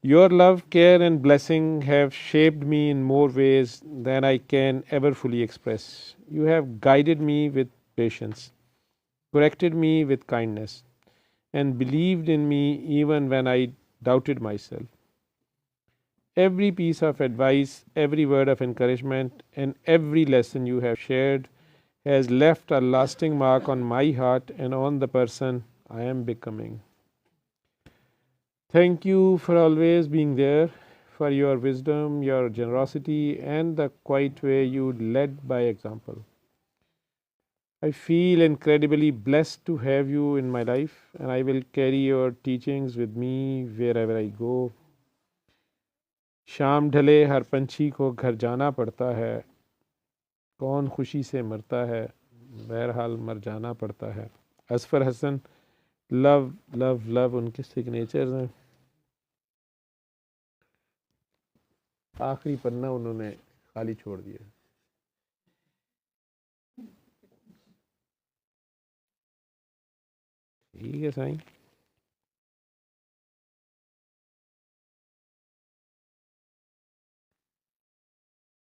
Your love, care and blessing have shaped me in more ways than I can ever fully express. You have guided me with patience, corrected me with kindness, and believed in me even when I doubted myself. Every piece of advice, every word of encouragement, and every lesson you have shared has left a lasting mark on my heart and on the person I am becoming. Thank you for always being there, for your wisdom, your generosity, and the quiet way you led by example. I feel incredibly blessed to have you in my life, and I will carry your teachings with me wherever I go. शाम ढले हर पंछी को घर जाना पड़ता है, कौन खुशी से मरता है, बहरहाल मर जाना पड़ता है। Asfar Hasan, love love love उनके सिग्नेचर्स हैं। आखिरी पन्ना उन्होंने खाली छोड़ दिया। ठीक है साईं।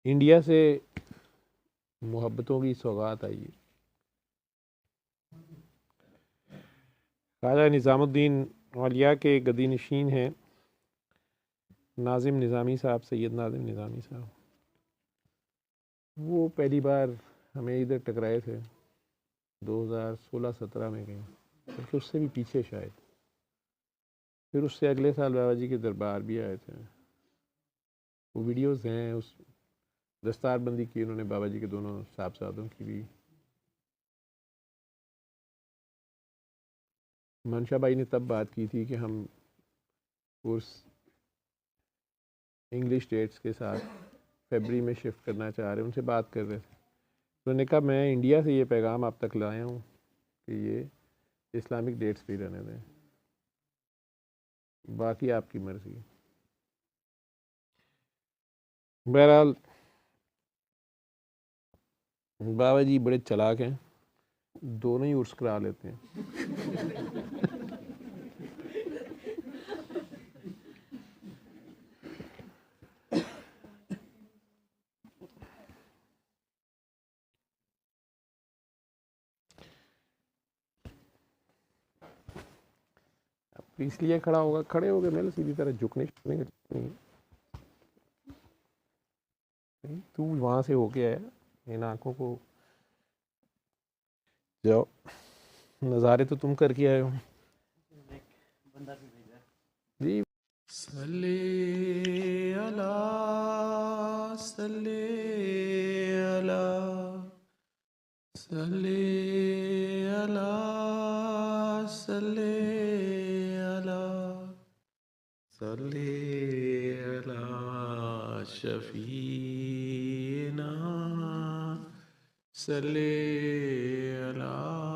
इंडिया से मोहब्बतों की सौगात आई है। ख्वाजा निज़ामुद्दीन औलिया के गदी नशीन हैं नाजिम निज़ामी साहब, सैयद नाजिम निज़ामी साहब। वो पहली बार हमें इधर टकराए थे 2016-17 में कहीं, बल्कि उससे भी पीछे शायद। फिर उससे अगले साल बाबा जी के दरबार भी आए थे। वो वीडियोस हैं, उस दस्तारबंदी की उन्होंने बाबा जी के दोनों साहबजादों की भी। मनशा भाई ने तब बात की थी कि हम उस इंग्लिश डेट्स के साथ फरवरी में शिफ्ट करना चाह रहे हैं। उनसे बात कर रहे थे, उन्होंने कहा मैं इंडिया से ये पैगाम आप तक लाया हूँ कि ये इस्लामिक डेट्स भी रहने दें, बाकी आपकी मर्ज़ी। बहरहाल बाबा जी बड़े चालाक हैं, दोनों ही उर्स करा लेते हैं। अब इसलिए खड़ा होगा, खड़े हो गए मेरे सीधी तरह झुकने नहीं। तू वहाँ से होके आया, इन आँखों को जाओ, नज़ारे तो तुम करके आए हो जी। सल्ले अला सल्ले अला सल्ले अला सल्ले अला सल्ले अला शफीना सल्ले अला